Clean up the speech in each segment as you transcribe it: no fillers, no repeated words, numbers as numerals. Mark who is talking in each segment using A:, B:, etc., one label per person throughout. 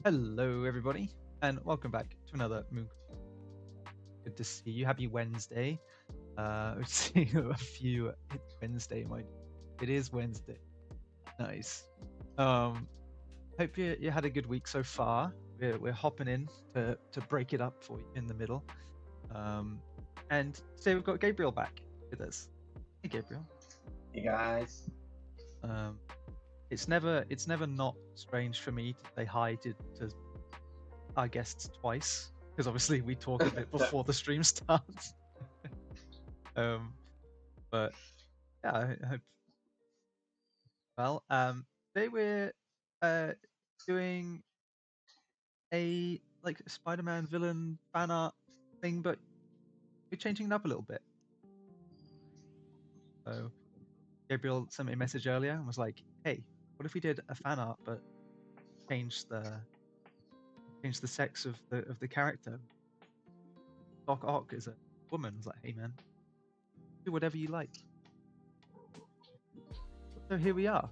A: Hello, everybody, and welcome back to another Moon. Good to see you. Happy Wednesday. We've seen a few. It's Wednesday, it is Wednesday. Nice. Hope you had a good week so far. We're hopping in to break it up for you in the middle. And today we've got Gabriel back with us. Hey, Gabriel.
B: Hey guys.
A: It's never not strange for me to say hi to our guests twice, because obviously we talk a bit before the stream starts. But yeah, I hope. Well, today we're doing a like Spider-Man villain fan art thing, but we're changing it up a little bit. So Gabriel sent me a message earlier and was like, "Hey, what if we did a fan art but changed the sex of the character? Doc Ock is a woman." I was like, "Hey man, do whatever you like." So here we are.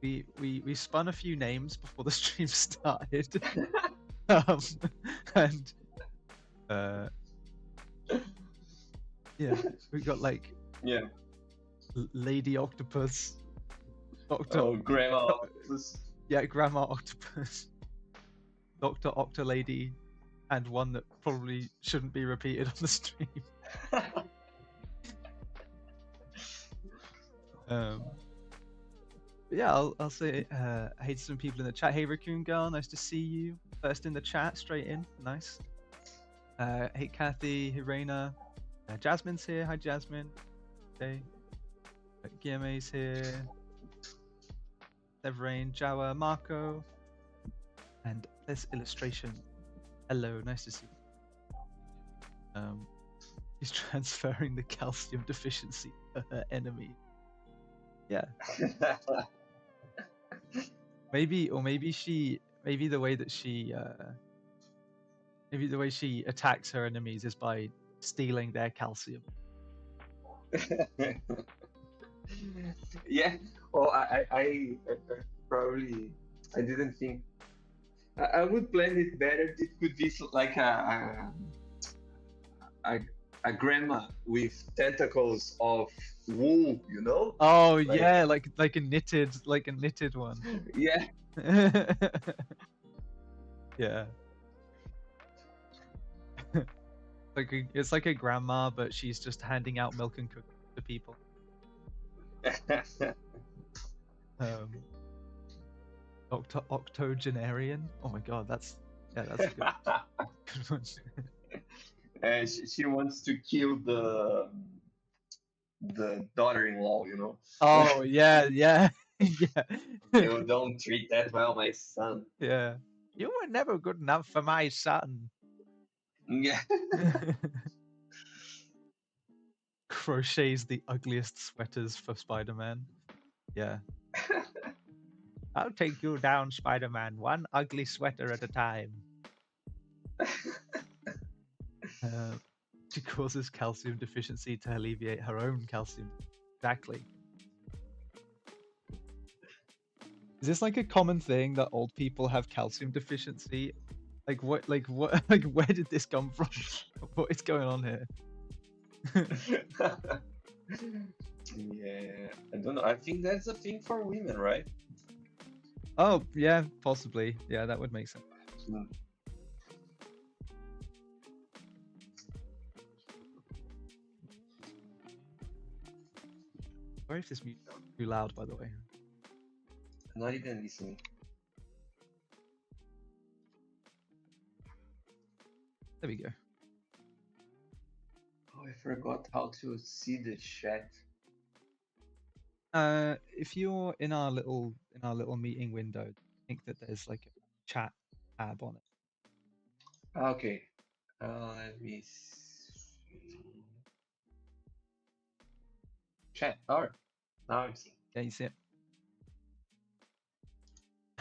A: We spun a few names before the stream started, and yeah, we got like Lady Octopus, Doctor
B: Grandma Octopus.
A: Yeah, Grandma Octopus, Doctor Octolady, and one that probably shouldn't be repeated on the stream. Yeah, I'll say hey to some people in the chat. Hey Raccoon Girl, nice to see you. First in the chat, straight in, nice. Hey Kathy, hey Raina, Jasmine's here. Hi Jasmine. Hey, Guillemets here. Severine, Jawa, Marco, and this illustration. Hello, nice to see you. He's transferring the calcium deficiency to her enemy. Yeah. Maybe the way that she attacks her enemies is by stealing their calcium.
B: Yeah. Well, I probably I didn't think I would plan it better. It could be like a grandma with tentacles of wool, you know?
A: Oh yeah, like a knitted one.
B: Yeah.
A: Yeah. It's like a grandma, but she's just handing out milk and cookies to people. Octogenarian. Oh my god, that's a good one.
B: And she wants to kill the daughter-in-law, you know.
A: Oh yeah, yeah.
B: You don't treat that well, my son.
A: Yeah. You were never good enough for my son.
B: Yeah.
A: Crochets the ugliest sweaters for Spider-Man. Yeah. I'll take you down, Spider-Man, one ugly sweater at a time. She causes calcium deficiency to alleviate her own calcium. Exactly. Is this like a common thing that old people have calcium deficiency? Like what like where did this come from? What is going on here?
B: Yeah, I don't know. I think that's a thing for women, right?
A: Oh yeah, possibly. Yeah, that would make sense. Sorry if this music is too loud, by the way.
B: I'm not even listening.
A: There we go.
B: Oh, I forgot how to see the chat.
A: If you're in our little meeting window, I think that there's like a chat tab on it.
B: Okay. Let me see. Chat. Alright. Now I'm seeing.
A: Yeah, you see it.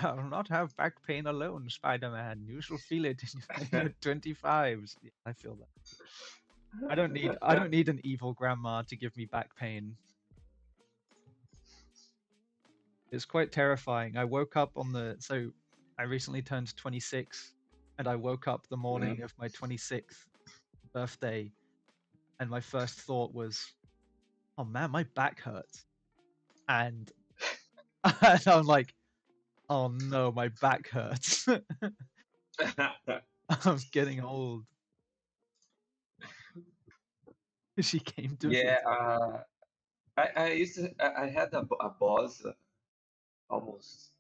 A: I'll not have back pain alone, Spider-Man. You shall feel it in your 25s. Yeah, I feel that. I don't need an evil grandma to give me back pain. It's quite terrifying. I woke up on the I recently turned 26, and I woke up the morning of my 26th birthday, and my first thought was, "Oh man, my back hurts," and, and I'm like, "Oh no, my back hurts." I'm getting old. She came to
B: Yeah,
A: visit.
B: I had a boss almost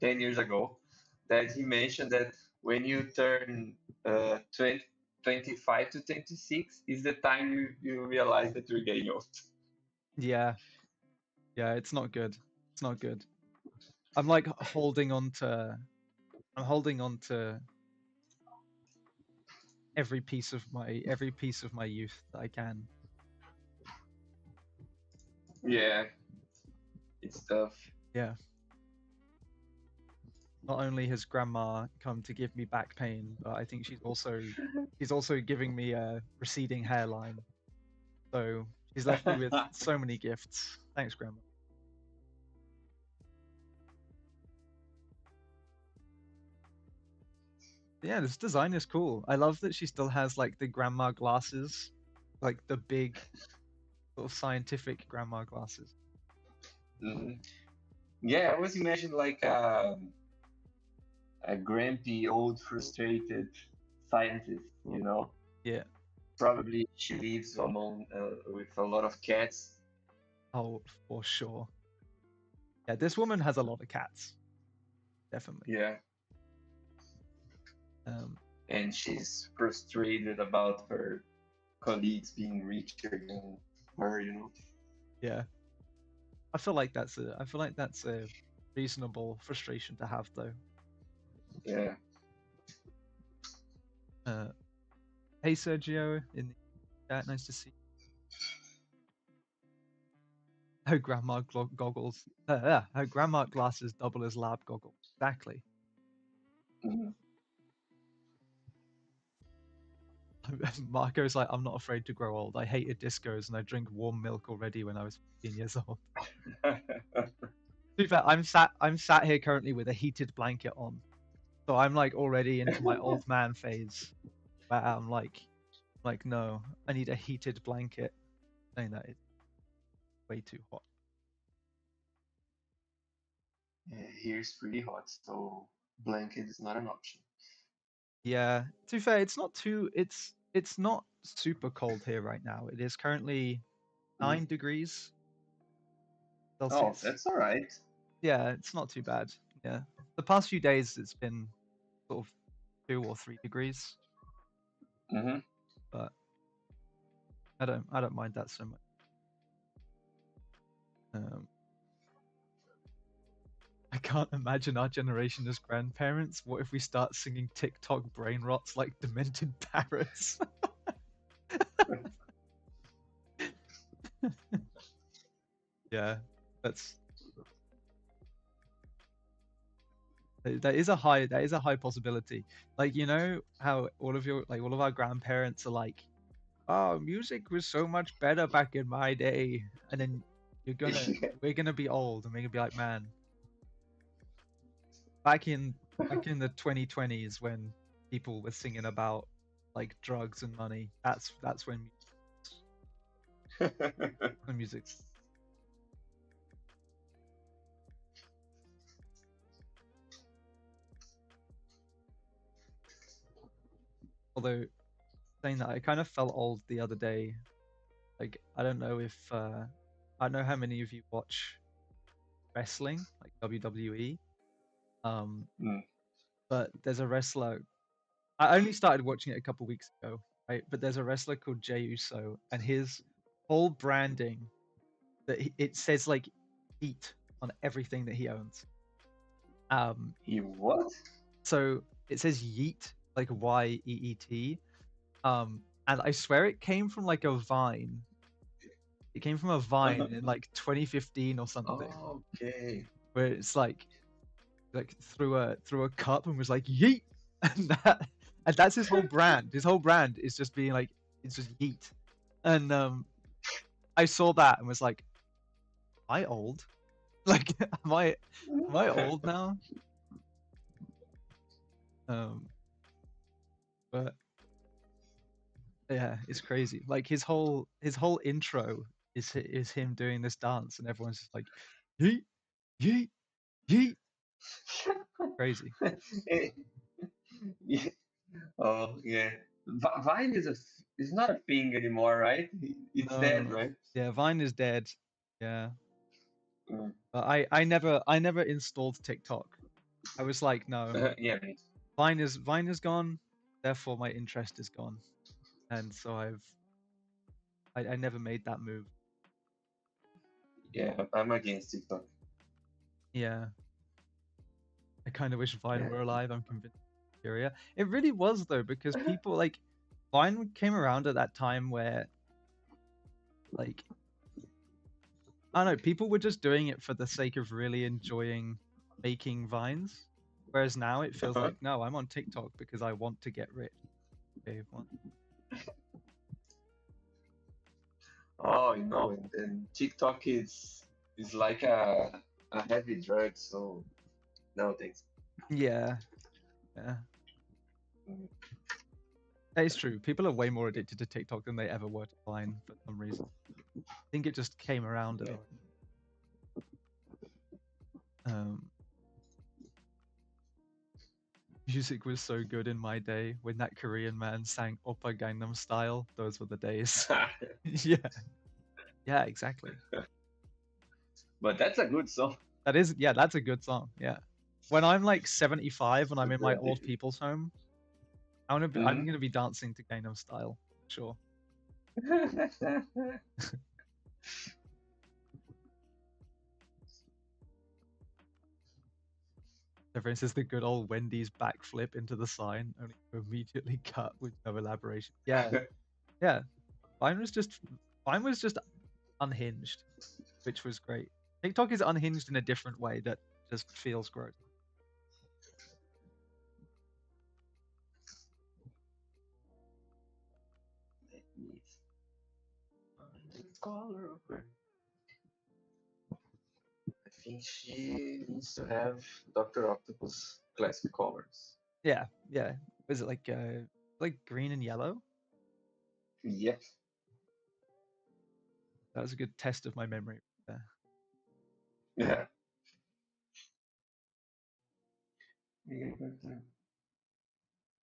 B: 10 years ago that he mentioned that when you turn 20, 25 to 26 is the time you realize that you're getting old.
A: Yeah, yeah, it's not good. It's not good. I'm like I'm holding on to every piece of my youth that I can.
B: Yeah, it's tough.
A: Yeah. Not only has grandma come to give me back pain, but I think she's also giving me a receding hairline. So she's left me with so many gifts. Thanks, grandma. Yeah, this design is cool. I love that she still has like the grandma glasses, like the big sort of scientific grandma glasses.
B: Mhm. Yeah, I always imagine like a grumpy, old, frustrated scientist, you know?
A: Yeah.
B: Probably she lives among with a lot of cats.
A: Oh, for sure. Yeah, this woman has a lot of cats, definitely.
B: Yeah,
A: Um,
B: and she's frustrated about her colleagues being richer than her, you know?
A: yeah, I feel like that's a reasonable frustration to have, though.
B: Yeah.
A: Uh, hey, Sergio, in the chat, nice to see you. Her grandma goggles. Yeah, her grandma glasses double as lab goggles. Exactly.
B: Mhm.
A: Marco's like, I'm not afraid to grow old. I hated discos and I drink warm milk already when I was 15 years old. To be fair, I'm sat here currently with a heated blanket on, so I'm like already into my old man phase, where I'm like no, I need a heated blanket. Saying that it's way too hot.
B: Yeah, here's pretty hot, so blanket is not an option.
A: Yeah, to be fair, it's not super cold here right now. It is currently
B: Mhm.
A: 9 degrees
B: Oh,
A: Celsius.
B: that's all right.
A: Yeah, it's not too bad. Yeah, the past few days it's been sort of 2 or 3 degrees,
B: Mm-hmm.
A: but I don't mind that so much. Um, I can't imagine our generation as grandparents. What if we start singing TikTok brain rots like demented parrots? Yeah, that's that is a high possibility. Like how all of our grandparents are like, "Oh, music was so much better back in my day," and then you're gonna we're gonna be old and we're gonna be like, "Man, back in back in the 2020s when people were singing about like drugs and money, that's when music." Although saying that, I kind of felt old the other day. Like I don't know how many of you watch wrestling, like WWE. Um,
B: Mm.
A: but there's a wrestler. I only started watching it a couple weeks ago, right? But there's a wrestler called Jey Uso, and his whole branding it says like "eat" on everything that he owns. Um,
B: You what?
A: so it says "yeet" like YEET. And I swear it came from like a Vine. It came from a Vine in like 2015 or something,
B: Okay.
A: where it's like through a cup and was like yeet, and that's his whole brand. His whole brand is just being like it's just yeet, and I saw that and was like, am I old? Like, am I old now? But yeah, it's crazy. Like his whole intro is him doing this dance, and everyone's just like, yeet, yeet, yeet. Crazy.
B: Yeah. Oh yeah. Vine is not a thing anymore, right? It's dead,
A: No,
B: right?
A: yeah, Vine is dead. Yeah,
B: Mm.
A: but I never installed TikTok. I was like, no,
B: Yeah,
A: Vine is gone, therefore my interest is gone, and so I never made that move.
B: yeah. I'm against TikTok.
A: Yeah, I kind of wish Vine
B: Yeah.
A: were alive. I'm convinced. Area. It really was though, because people like Vine came around at that time where like I don't know, people were just doing it for the sake of really enjoying making vines. Whereas now it feels
B: Uh-huh.
A: like, no, I'm on TikTok because I want to get rich. Okay, well,
B: Oh, and TikTok is like a heavy drug, so no thanks.
A: yeah, yeah,
B: Mm.
A: that is true. People are way more addicted to TikTok than they ever were to Vine for some reason. I think it just came around at
B: Yeah.
A: the um, music was so good in my day when that Korean man sang Oppa Gangnam Style. Those were the days. Yeah, yeah, exactly.
B: But that's a good song.
A: That is, yeah, that's a good song. Yeah. When I'm like 75 and I'm in
B: Super
A: my old
B: addicted.
A: people's home, I'm
B: Mhm.
A: gonna be dancing to Gangnam Style, sure. Everyone says the good old Wendy's backflip into the sign, only to immediately cut with no elaboration. Yeah, yeah. Mine was just mine was just unhinged, which was great. TikTok is unhinged in a different way that just feels gross.
B: Let me find the color of her. I think she needs to have Dr. Octopus classic colors.
A: Yeah, yeah. Was it like green and yellow?
B: Yep.
A: That was a good test of my memory there.
B: Yeah.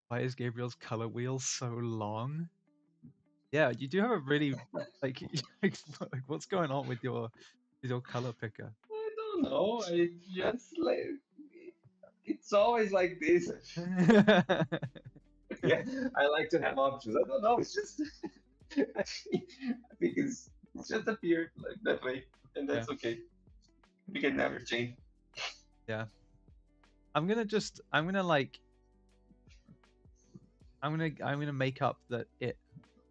A: Why is Gabriel's color wheel so long? Yeah, you do have a really like, like what's going on with your color picker?
B: I don't know. I just like it's always like this. Yeah, I like to have options. I don't know. It's just I think it's just appeared like that way, and
A: Yeah,
B: that's okay. We can never change.
A: yeah. I'm gonna like I'm gonna make up that it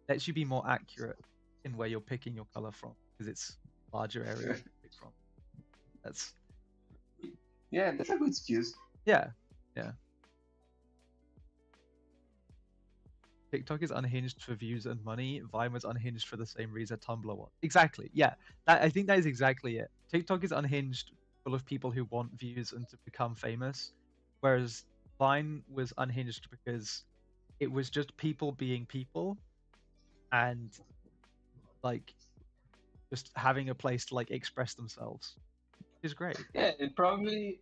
A: lets you be more accurate in where you're picking your color from because it's larger area to pick from. That's
B: Yeah, that's a good excuse.
A: yeah, yeah. TikTok is unhinged for views and money. Vine was unhinged for the same reason Tumblr was. Exactly. Yeah. I think that is exactly it. TikTok is unhinged, full of people who want views and to become famous, whereas Vine was unhinged because it was just people being people and like just having a place to like express themselves, which is great.
B: Yeah, and probably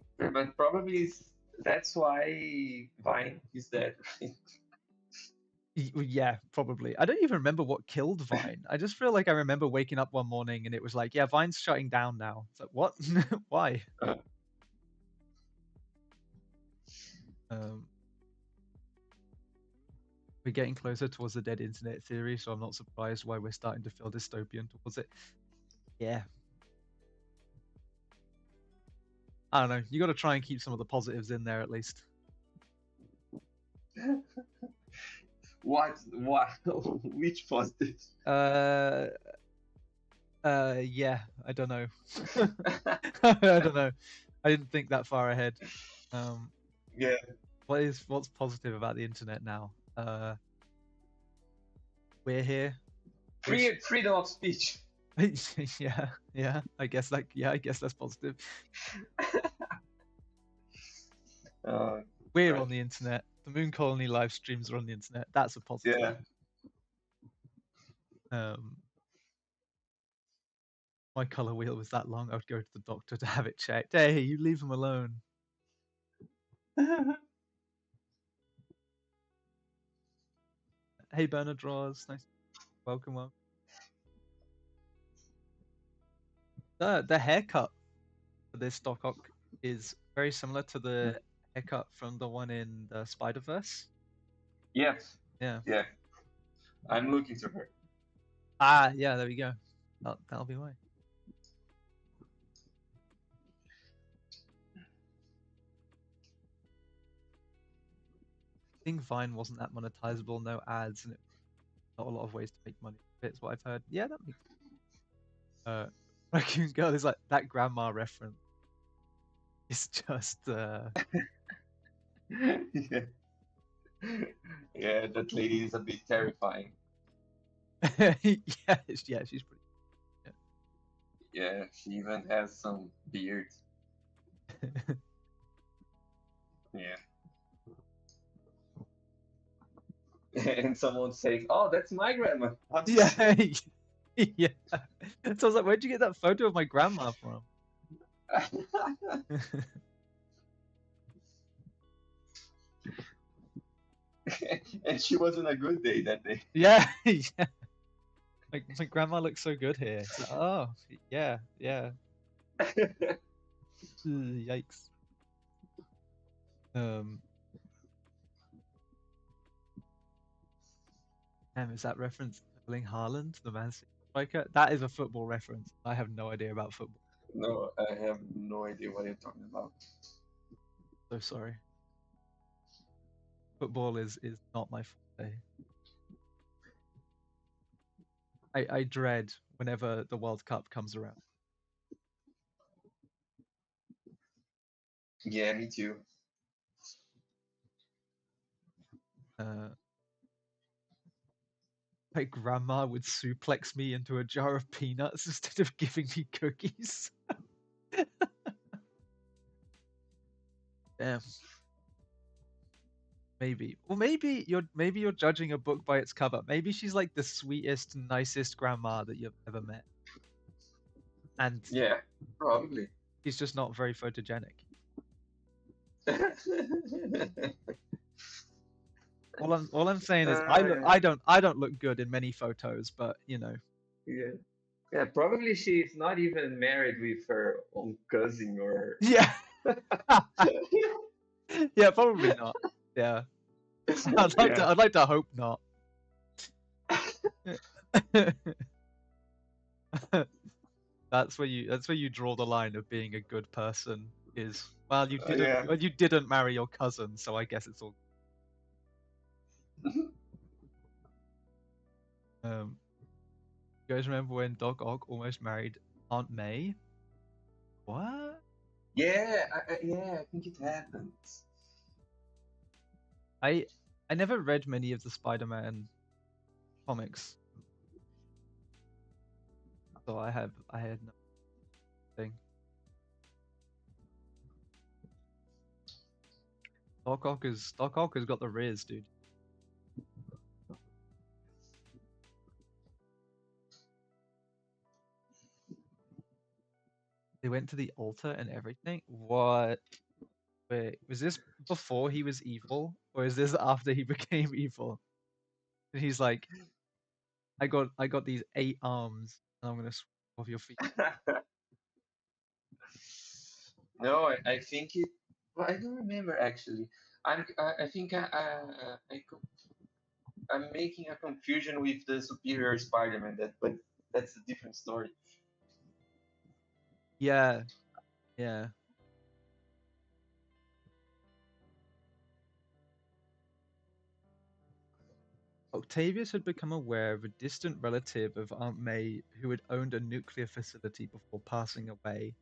B: that's why Vine is dead.
A: Yeah, probably. I don't even remember what killed Vine. I just feel like I remember waking up one morning and it was like, yeah, Vine's shutting down now. It's like, what? Why?
B: Uh,
A: Um, we're getting closer towards the dead internet theory, so I'm not surprised why we're starting to feel dystopian towards it. Yeah, I don't know. You got to try and keep some of the positives in there at least.
B: what? What? Which positive?
A: Uh, yeah. I don't know. I don't know. I didn't think that far ahead. Um,
B: Yeah,
A: what's positive about the internet now? We're here. Which
B: freedom of speech.
A: yeah, yeah. I guess that's positive.
B: Uh,
A: We're
B: right.
A: on the internet. the Moon Colony live streams are on the internet. That's a positive.
B: Yeah.
A: My color wheel was that long. I would go to the doctor to have it checked. Hey, you leave him alone. Hey, Bernard Draws. Nice. Welcome. The haircut for this Doc Ock is very similar to the haircut from the one in the Spider-Verse.
B: Yes.
A: Yeah.
B: Yeah. I'm looking to her.
A: Ah, yeah, there we go. That'll be why. I think Vine wasn't that monetizable, no ads, and not a lot of ways to make money. It's what I've heard. Yeah, that makes Raccoon Girl is like that grandma reference. It's just
B: Yeah. Yeah, that lady is a bit terrifying.
A: yeah, she's pretty.
B: Yeah, she even has some beard. Yeah. And someone says, "Oh, that's my grandma."
A: Yeah, yeah. So I was like, where'd you get that photo of my grandma from?
B: And she was on a good day that day.
A: Yeah, yeah. My grandma looks so good here. It's like, oh, yeah. Yikes. Is that reference Erling Haaland, the Man City striker? That is a football reference. I have no idea about football.
B: No, I have no idea what you're talking about.
A: So sorry. Football is not my forte. I dread whenever the World Cup comes around.
B: Yeah, me too.
A: My grandma would suplex me into a jar of peanuts instead of giving me cookies. Damn. Maybe. Well, maybe you're judging a book by its cover. Maybe she's like the sweetest, nicest grandma that you've ever met. And
B: Yeah, probably.
A: she's just not very photogenic. All I'm saying is I don't look good in many photos, but you know.
B: Yeah. Yeah, probably she's not even married with her own cousin or
A: Yeah. Yeah, probably not. Yeah. I'd like to hope not. That's where you draw the line of being a good person is well you didn't marry your cousin, so I guess it's all you guys remember when Doc Ock almost married Aunt May? What?
B: Yeah, I think it happens.
A: I never read many of the Spider-Man comics. So I had no thing. Doc Ock has got the riz, dude. They went to the altar and everything? What? Wait, was this before he was evil? Or is this after he became evil? And he's like, I got these 8 arms and I'm gonna swing off your feet.
B: No, I think it. Well, I don't remember actually. I think I'm making a confusion with the Superior Spider-Man. But that's a different story.
A: Yeah, yeah. Octavius had become aware of a distant relative of Aunt May who had owned a nuclear facility before passing away,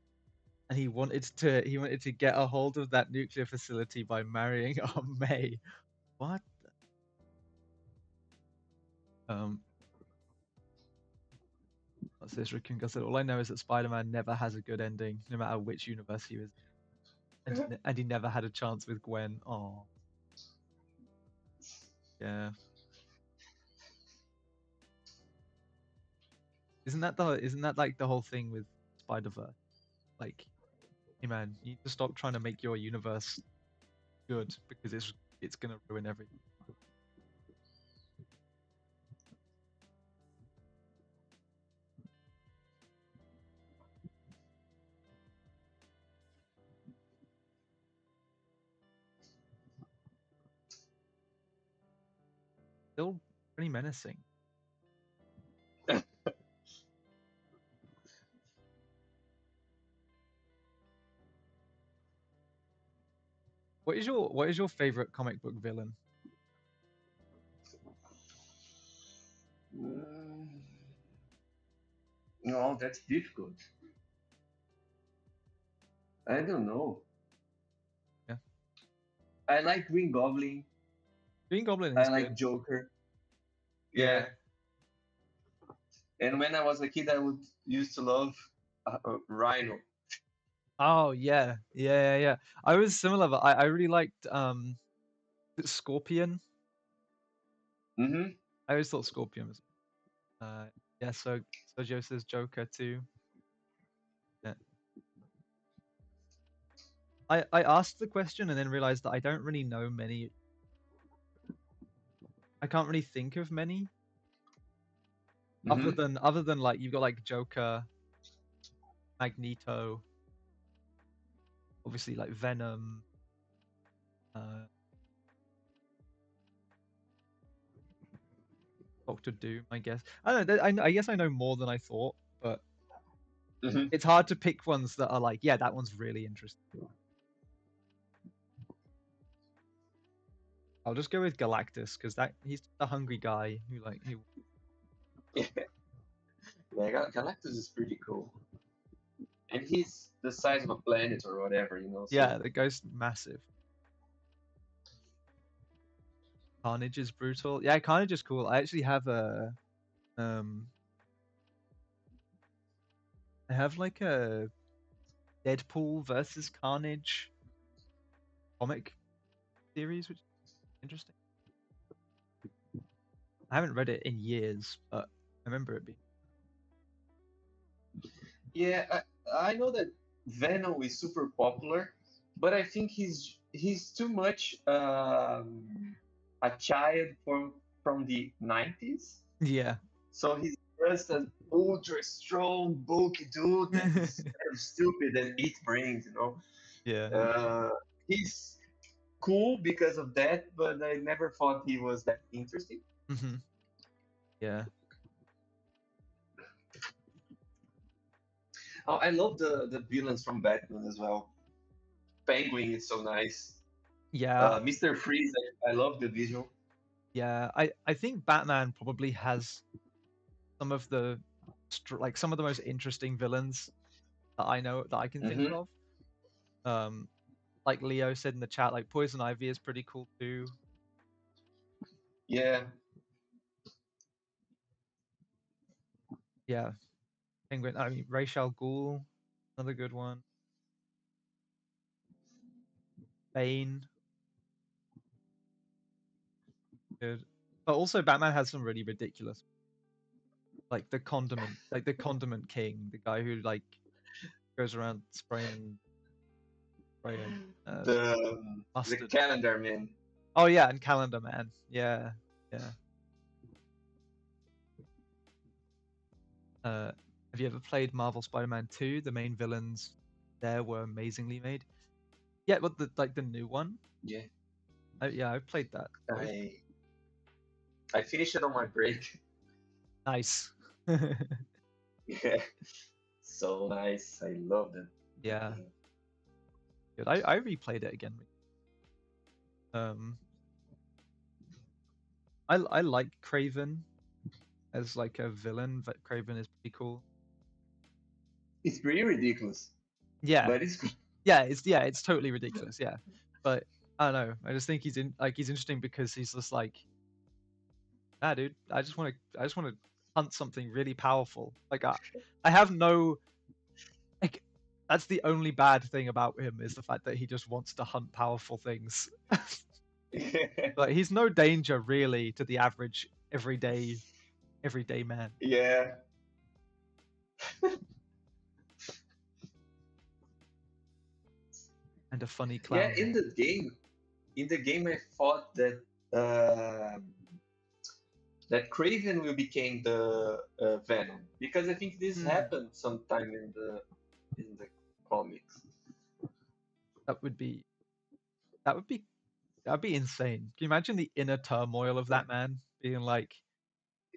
A: and he wanted to get a hold of that nuclear facility by marrying Aunt May. What? What's this? Raccoon Gus said, all I know is that Spider-Man never has a good ending, no matter which universe he was, and he never had a chance with Gwen. Oh. Yeah. Isn't that like the whole thing with Spider-Verse? Like, hey man, you need to stop trying to make your universe good because it's gonna ruin everything. Still pretty menacing. What is your favorite comic book villain?
B: Mm, no, that's difficult. I don't know.
A: Yeah.
B: I like Green Goblin.
A: Green Goblin
B: I
A: is
B: like
A: good.
B: Joker.
A: Yeah.
B: Yeah. And when I was a kid, I would used to love Rhino.
A: Oh yeah. Yeah, yeah, yeah. I was similar, but I really liked Scorpion.
B: Hmm.
A: I always thought Scorpion was yeah, so Joe says Joker too. Yeah. I asked the question and then realized that I don't really know many. I can't really think of many other
B: Hmm.
A: than other than like you've got like Joker, Magneto, obviously like Venom, uh, Doctor Doom. I guess I don't know. I guess I know more than I thought, but
B: Hmm.
A: it's hard to pick ones that are like, yeah, that one's really interesting. I'll just go with Galactus because that he's the hungry guy who like he.
B: Yeah, Galactus is pretty cool. And he's the size of a planet or whatever, you know.
A: Yeah,
B: So
A: the ghost massive. Carnage is brutal. Yeah, Carnage is cool. I actually have a um I have like a Deadpool versus Carnage comic series, which is interesting. I haven't read it in years, but I remember it being.
B: yeah, I know that Venom is super popular, but I think he's too much a child from the 90s.
A: Yeah.
B: So he's just an ultra strong, bulky dude that is kind of stupid and eat brains, you know.
A: Yeah.
B: Uh, he's cool because of that, but I never thought he was that interesting.
A: Hmm. Yeah.
B: Oh, I love the villains from Batman as well. Penguin is so nice.
A: Yeah.
B: Mr. Freeze, I love the visual.
A: Yeah. I think Batman probably has some of the like some of the most interesting villains that I know that I can think
B: Hmm.
A: of. Um, like Leo said in the chat, like Poison Ivy is pretty cool too.
B: Yeah.
A: Yeah, Penguin. I mean, Ra's al Ghul, another good one. Bane, good. But also, Batman has some really ridiculous, like the condiment king, the guy who like goes around spraying
B: The
A: mustard.
B: calendar man.
A: Oh yeah, and Calendar Man. Yeah, yeah. Uh, have you ever played Marvel Spider-Man 2? The main villains there were amazingly made. Yeah, but the new one.
B: Yeah.
A: Yeah, I played that.
B: I I finished it on my break.
A: Nice.
B: Yeah. So nice. I loved it.
A: Yeah, good. I replayed it again. Um, I like Craven as like a villain, but Craven is pretty cool.
B: It's pretty ridiculous,
A: Yeah,
B: but it's cool.
A: yeah, it's totally ridiculous. Yeah, but I don't know. I just think he's interesting because he's just like, nah, dude. I just want to hunt something really powerful. Like I have no like. That's the only bad thing about him is the fact that he just wants to hunt powerful things. Like he's no danger really to the average everyday man,
B: Yeah.
A: and a funny
B: Yeah,
A: clown.
B: in the game, I thought that uh, that Craven will become the Venom because I think this
A: Hmm.
B: happened sometime in the comics.
A: That would be that would be that'd be insane. Can you imagine the inner turmoil of that man being like,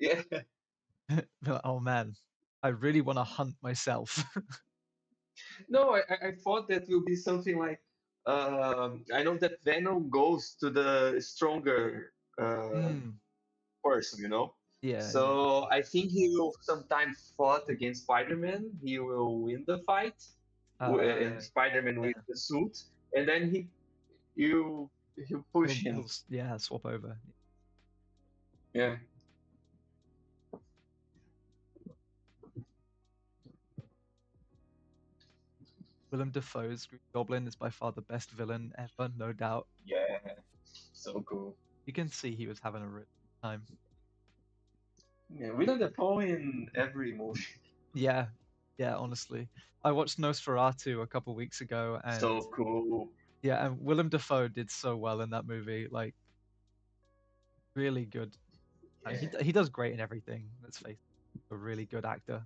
B: Yeah.
A: oh man, I really want to hunt myself.
B: No, I thought that will be something like I know that Venom goes to the stronger
A: Hmm.
B: person, you know.
A: Yeah, yeah.
B: So I think he will sometimes fought against Spider-Man. He will win the fight, and
A: Uh,
B: Spider-Man
A: yeah.
B: with the suit, and then you push him.
A: Yeah, swap over.
B: Yeah.
A: Willem Dafoe's Green Goblin is by far the best villain ever, no doubt.
B: Yeah. So cool.
A: You can see he was having a really good time.
B: Yeah, we know the poem in every movie.
A: Yeah, yeah, honestly. I watched Nosferatu a couple weeks ago, and
B: So cool.
A: yeah, and Willem Dafoe did so well in that movie. Like, really good.
B: Yeah.
A: He does great in everything. Let's face it, a really good actor.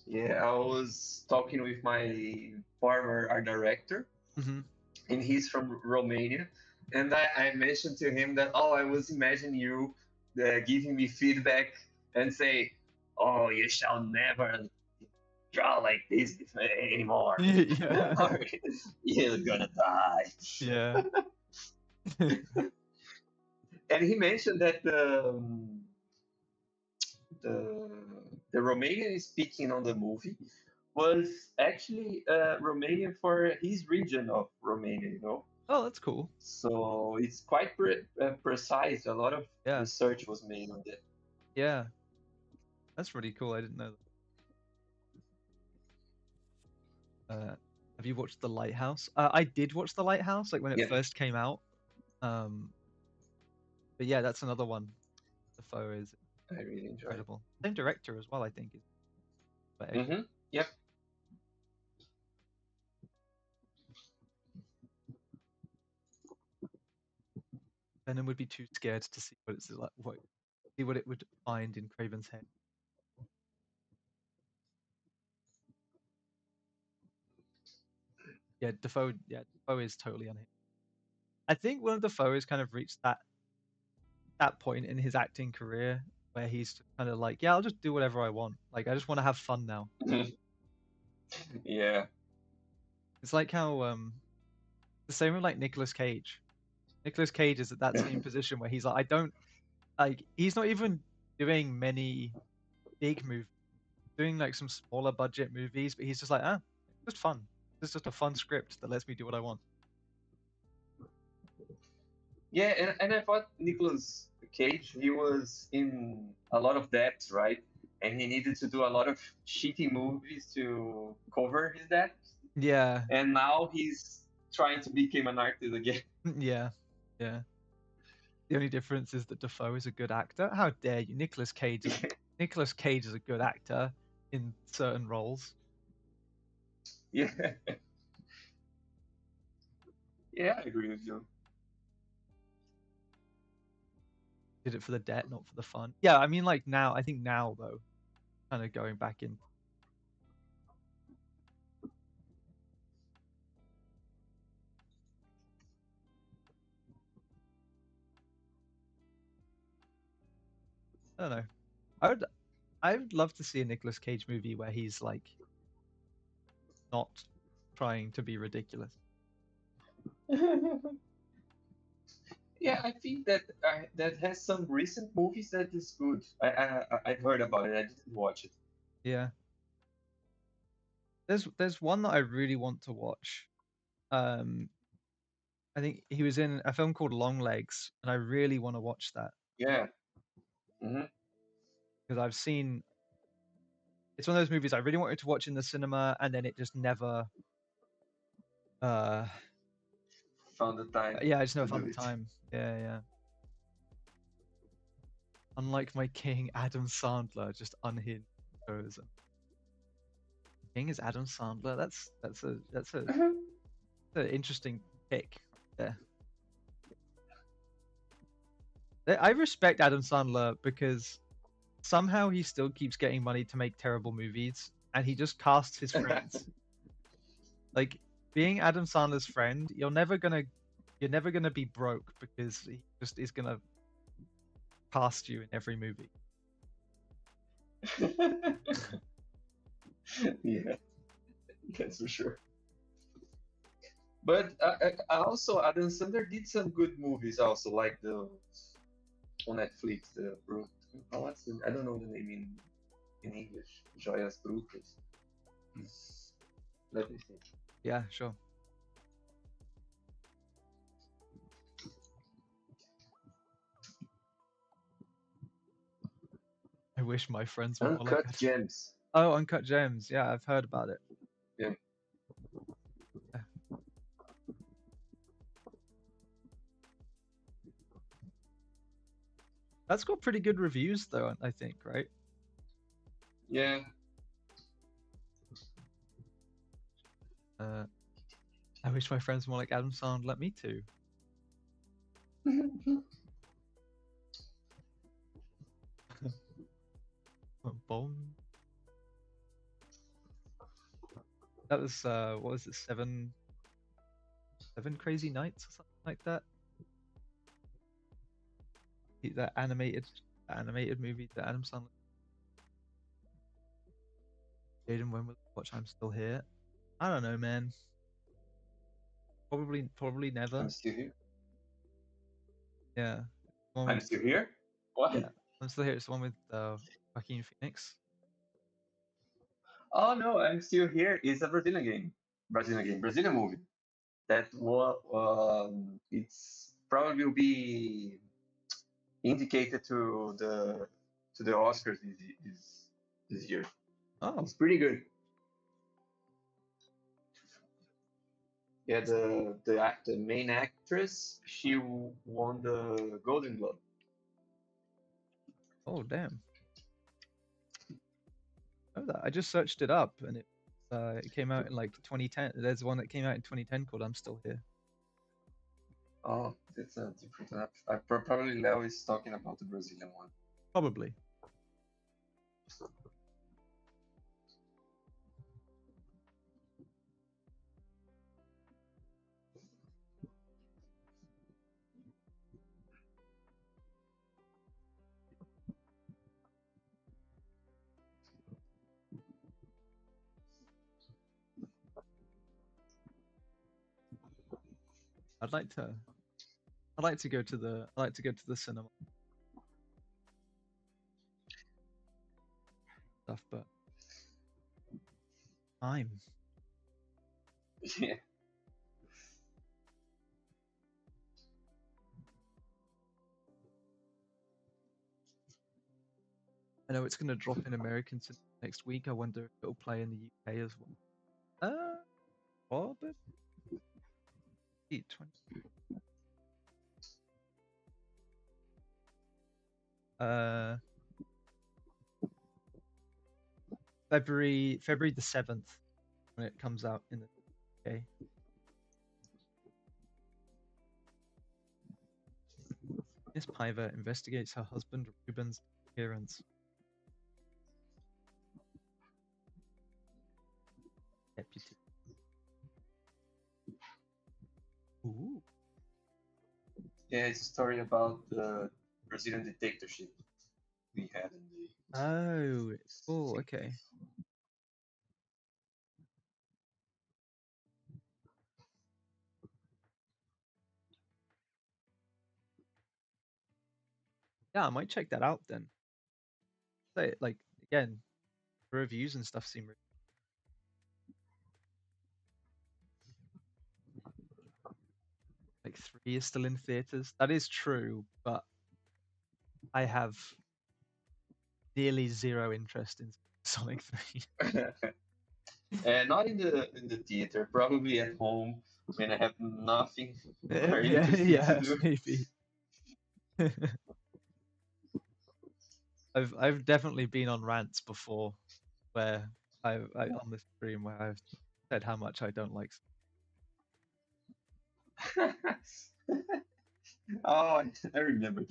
B: Yeah, I was talking with my former art director,
A: Hmm.
B: and he's from Romania. And I mentioned to him that, oh, I was imagining you giving me feedback and say, oh, you shall never draw like this anymore.
A: Yeah,
B: Or you're gonna die.
A: yeah.
B: And he mentioned that the the Romanian speaking on the movie was actually Romanian for his region of Romania, you know.
A: Oh, that's cool.
B: So it's quite precise. A lot of
A: Yeah,
B: research was made on that.
A: yeah. That's really cool. I didn't know that. Have you watched The Lighthouse? I did watch The Lighthouse, like when it
B: Yeah,
A: first came out. Um, but yeah, that's another one. The Foe is
B: I really enjoyed
A: incredible. Same director as well, I think. But
B: it. Yep.
A: Venom would be too scared to see what it's like, see what it would find in Craven's head. Yeah, Defoe. Yeah, Defoe is totally unhinged. I think Willem Dafoe has kind of reached that point in his acting career where he's just kind of like, yeah, I'll just do whatever I want. Like, I just want to have fun now.
B: Yeah.
A: It's like how the same with like Nicolas Cage. Nicolas Cage is at that same position where he's like, I don't like. He's not even doing many big movies, doing like some smaller budget movies, but he's just like, it's just fun. It's just a fun script that lets me do what I want.
B: Yeah, and I thought Nicolas Cage, he was in a lot of debt, right? And he needed to do a lot of shitty movies to cover his debt.
A: Yeah,
B: And now he's trying to become an artist again.
A: yeah, yeah. The only difference is that Defoe is a good actor. How dare you? Nicolas Cage is a good actor in certain roles.
B: Yeah, yeah, I agree with you.
A: Did it for the debt, not for the fun. Yeah, I mean, like now, I think now though, kind of going back in. I don't know. I would, I would love to see a Nicolas Cage movie where he's like not trying to be ridiculous.
B: Yeah, I think that that has some recent movies that is good. I've heard about it. I didn't watch it.
A: Yeah, there's one that I really want to watch. Um, I think he was in a film called Long Legs, and I really want to watch that
B: Yeah. Hmm.
A: because I've seen it's one of those movies I really wanted to watch in the cinema, and then it just never uh
B: found the time
A: Yeah, I just
B: to
A: never found
B: do
A: the
B: it.
A: time. Yeah, yeah. Unlike my king, Adam Sandler, just unhinged shows. King is Adam Sandler. That's an interesting pick. Yeah. I respect Adam Sandler because somehow he still keeps getting money to make terrible movies, and he just casts his friends. Like being Adam Sandler's friend, you're never gonna be broke because he just is gonna cast you in every movie.
B: Yeah, that's for sure. But also Adam Sandler did some good movies also, like the on Netflix, the I don't know the name in English. Joias Brutas. Let me see.
A: Yeah, sure. I wish my friends were more like
B: Uncut
A: that.
B: Gems.
A: Oh, Uncut Gems. Yeah, I've heard about it.
B: Yeah.
A: Yeah. That's got pretty good reviews though, I think, right?
B: Yeah.
A: Uh, I wish my friends were more like Adam Sandler. Me too. Boom. That was what was it? Seven Crazy Nights or something like that. That animated movie that Adam Sandler. Jaden, when will you watch I'm Still Here? I don't know, man. Probably never.
B: I'm still here.
A: Yeah. One
B: I'm
A: with
B: still here. What?
A: yeah. I'm Still Here. It's the one with Joaquin Phoenix.
B: Oh no, I'm still here. It's a Brazilian game. Brazilian game. Brazilian movie. That it's probably will be indicated to the Oscars this year.
A: Oh,
B: It's pretty good. Yeah, the main actress, she won the Golden Globe.
A: oh, damn. Oh, that I just searched it up and it came out in like 2010. There's one that came out in 2010 called I'm Still Here.
B: Oh, that's a different app. Probably Leo is talking about the Brazilian one.
A: Probably. I'd like to. I'd like to go to the cinema stuff, but time.
B: Yeah.
A: I know it's going to drop in American cinema next week. I wonder if it'll play in the UK as well. Probably 20. Uh, February the 7th when it comes out in the UK. Miss Piver investigates her husband Ruben's appearance. Deputy. Ooh.
B: Yeah, it's a story about the Brazilian dictatorship we had in the.
A: Oh, cool. Okay. Yeah, I might check that out then. Say like again, the reviews and stuff seem like 3 is still in theaters. That is true, but I have nearly zero interest in Sonic 3.
B: And not in the theater, probably at home when I have nothing
A: Yeah,
B: very interesting to
A: yeah,
B: do.
A: maybe. I've definitely been on rants before where I on this stream where I've said how much I don't like
B: Oh, I remember.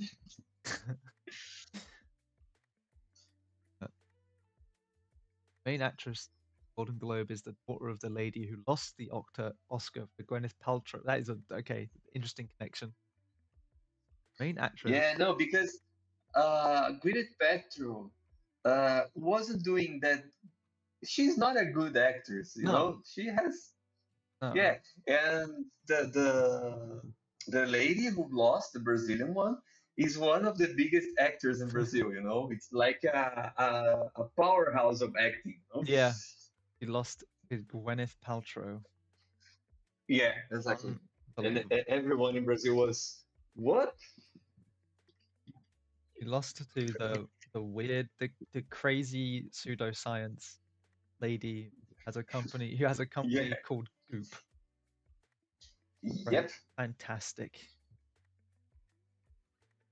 A: main actress Golden Globe is the daughter of the lady who lost the Oscar for Gwyneth Paltrow. That is a okay, interesting connection. Main
B: Yeah,
A: actress.
B: no, because Gwyneth Paltrow wasn't doing that. She's not a good actress, you
A: No,
B: know. She has,
A: no.
B: yeah, and the lady who lost, the Brazilian one, is one of the biggest actors in Brazil. You know, it's like a powerhouse of acting. You know?
A: Yeah, he lost to Gwyneth Paltrow.
B: Yeah, exactly. And
A: Unbelievable.
B: everyone in Brazil was, what?
A: He lost to the weird, the crazy pseudoscience lady who has a
B: Yeah,
A: company called Goop. Right.
B: yep.
A: Fantastic.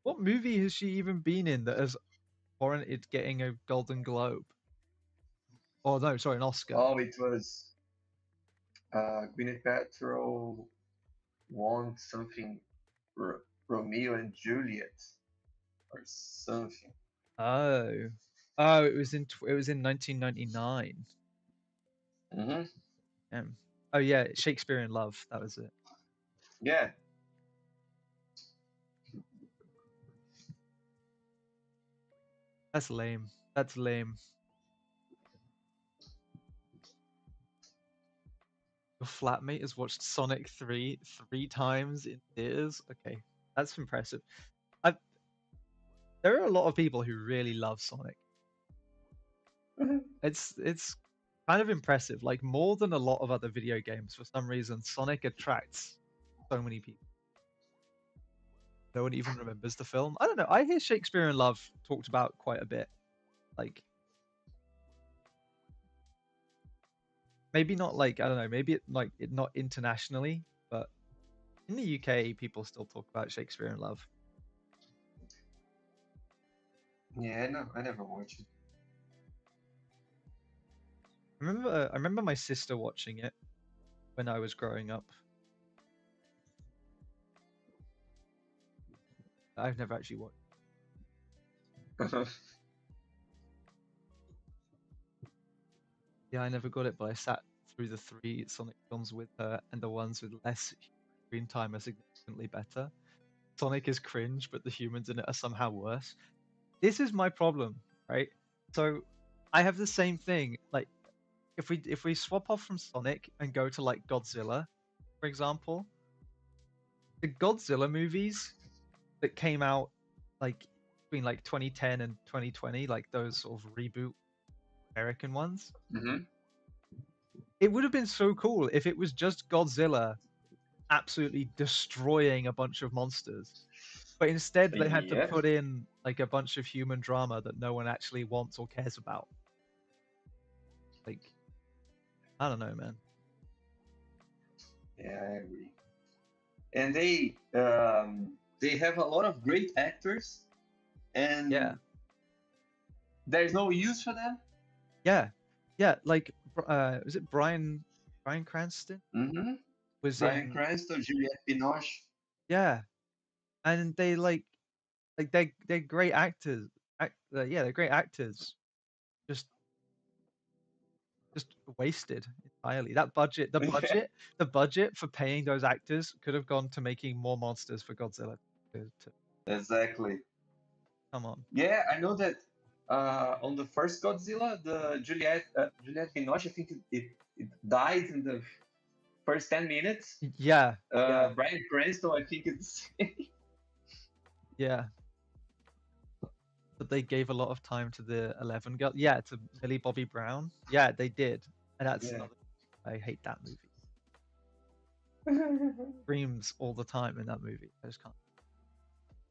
A: What movie has she even been in that has warranted getting a Golden Globe? Oh no, sorry, an Oscar.
B: Oh, it was Gwyneth Paltrow won something, Romeo and Juliet or something.
A: Oh. It was in 1999.
B: Hmm.
A: Oh yeah, Shakespeare in Love. That was it.
B: Yeah.
A: That's lame. That's lame. Your flatmate has watched Sonic 3 3 times in theaters. Okay, that's impressive. I There are a lot of people who really love Sonic. It's kind of impressive. Like more than a lot of other video games, for some reason, Sonic attracts so many people. No one even remembers the film. I don't know. I hear Shakespeare in Love talked about quite a bit. Like maybe not like I don't know. Maybe it not internationally, but in the UK, people still talk about Shakespeare in Love.
B: Yeah, no, I never watched it.
A: I remember my sister watching it when I was growing up. I've never actually watched. Yeah, I never got it, but I sat through the three Sonic films with her, and the ones with less screen time are significantly better. Sonic is cringe, but the humans in it are somehow worse. This is my problem, right? So I have the same thing. Like if we swap off from Sonic and go to like Godzilla, for example, the Godzilla movies that came out like between like 2010 and 2020, like those sort of reboot American ones,
B: Hmm.
A: it would have been so cool if it was just Godzilla absolutely destroying a bunch of monsters. But instead, they had to
B: Yep.
A: put in like a bunch of human drama that no one actually wants or cares about. Like, I don't know, man.
B: Yeah, I agree. And they have a lot of great actors,
A: Yeah,
B: and there's no use for them.
A: yeah, yeah. Like, was it Brian Cranston
B: Hmm.
A: was
B: Bryan
A: in?
B: Cranston, Juliette Binoche.
A: Yeah, and they they're great actors. Yeah, they're great actors. Just just wasted entirely. The budget for paying those actors could have gone to making more monsters for Godzilla. To
B: Exactly.
A: come on.
B: Yeah, I know that on the first Godzilla, the Juliette Binoche, I think it died in the first 10 minutes.
A: Yeah, yeah,
B: Bryan Cranston, I think it's
A: yeah. But they gave a lot of time to the 11 girl. Yeah, to Millie Bobby Brown. Yeah, they did, and that's
B: yeah.
A: another. I hate that movie. Screams all the time in that movie. I just can't.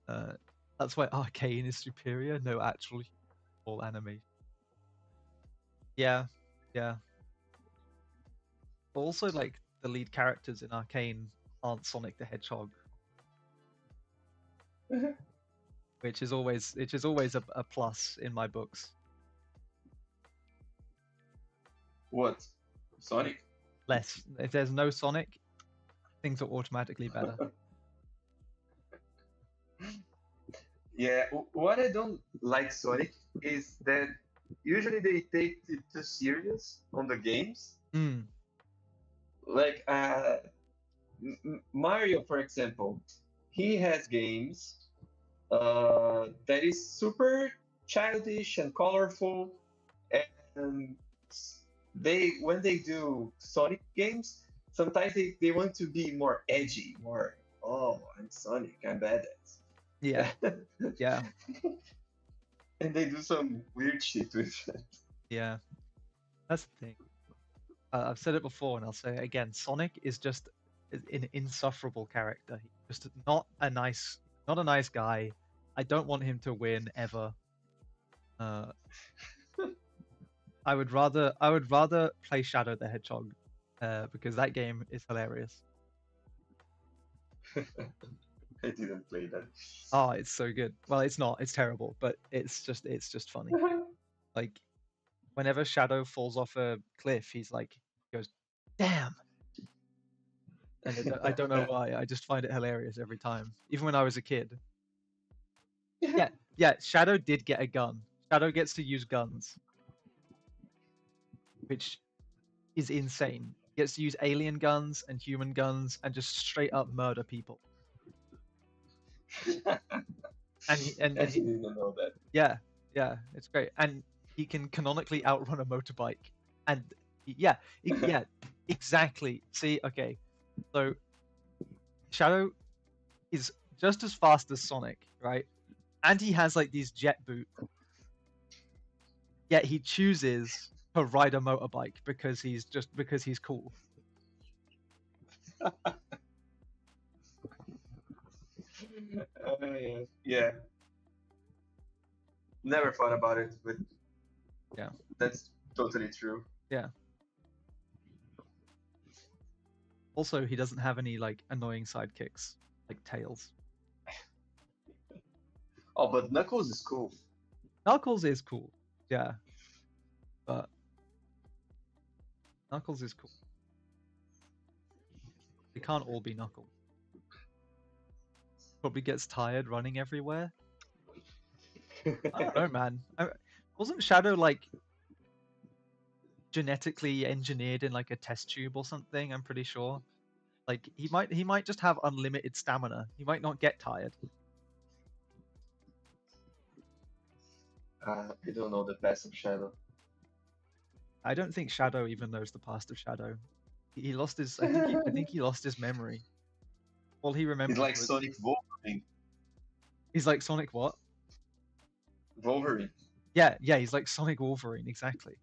A: Uh, that's why Arcane is superior. No actual all animation. Yeah, yeah. Also, like the lead characters in Arcane aren't Sonic the Hedgehog, which is always a plus in my books.
B: What? Sonic?
A: Less if there's no Sonic, things are automatically better.
B: Yeah, what I don't like Sonic is that usually they take it too serious on the games.
A: Mm.
B: Like Mario, for example, he has games that is super childish and colorful, and they when they do Sonic games, sometimes they want to be more edgy, more oh I'm Sonic, I'm badass.
A: Yeah, yeah,
B: And they do some weird shit with it.
A: yeah. That's the thing. I've said it before, and I'll say it again. Sonic is just an insufferable character. He's just not a nice guy. I don't want him to win ever. Uh, I would rather play Shadow the Hedgehog, because that game is hilarious.
B: I didn't play that.
A: Oh, it's so good. Well, it's not. It's terrible, but it's just funny. Like whenever Shadow falls off a cliff, he goes, "Damn!" And I don't know why. I just find it hilarious every time, even when I was a kid. Yeah, yeah. Shadow did get a gun. Shadow gets to use guns, which is insane. He gets to use alien guns and human guns and just straight up murder people. And
B: I didn't know that.
A: yeah, yeah, it's great. And he can canonically outrun a motorbike. And yeah, yeah, exactly. See, okay, so Shadow is just as fast as Sonic, right? And he has like these jet boots. Yet he chooses to ride a motorbike because he's cool.
B: Yeah. Never thought about it, but
A: Yeah,
B: that's totally true.
A: yeah. Also, he doesn't have any like annoying sidekicks like Tails.
B: Oh, but Knuckles is cool.
A: Knuckles is cool, yeah, but Knuckles is cool. They can't all be Knuckles. Probably gets tired running everywhere. I don't know, man. Wasn't Shadow like genetically engineered in like a test tube or something? I'm pretty sure. Like he might just have unlimited stamina. He might not get tired.
B: I don't know the past of Shadow.
A: I don't think Shadow even knows the past of Shadow. He lost his. I think he lost his memory. All he remembers.
B: He's like Sonic Wolverine.
A: He's like Sonic what?
B: Wolverine.
A: Yeah, yeah. He's like Sonic Wolverine. Exactly.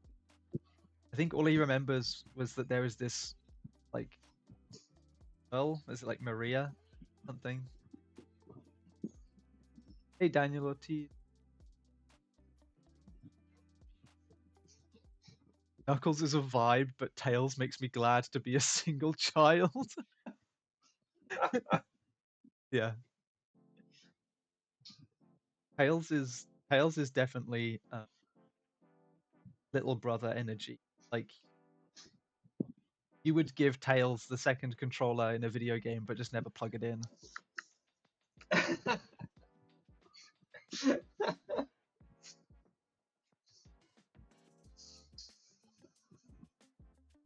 A: I think all he remembers was that there was this, like, well, is it like Maria, something? Hey, Daniel Ortiz. Knuckles is a vibe, but Tails makes me glad to be a single child. Yeah. Tails is definitely little brother energy. Like you would give Tails the second controller in a video game, but just never plug it in.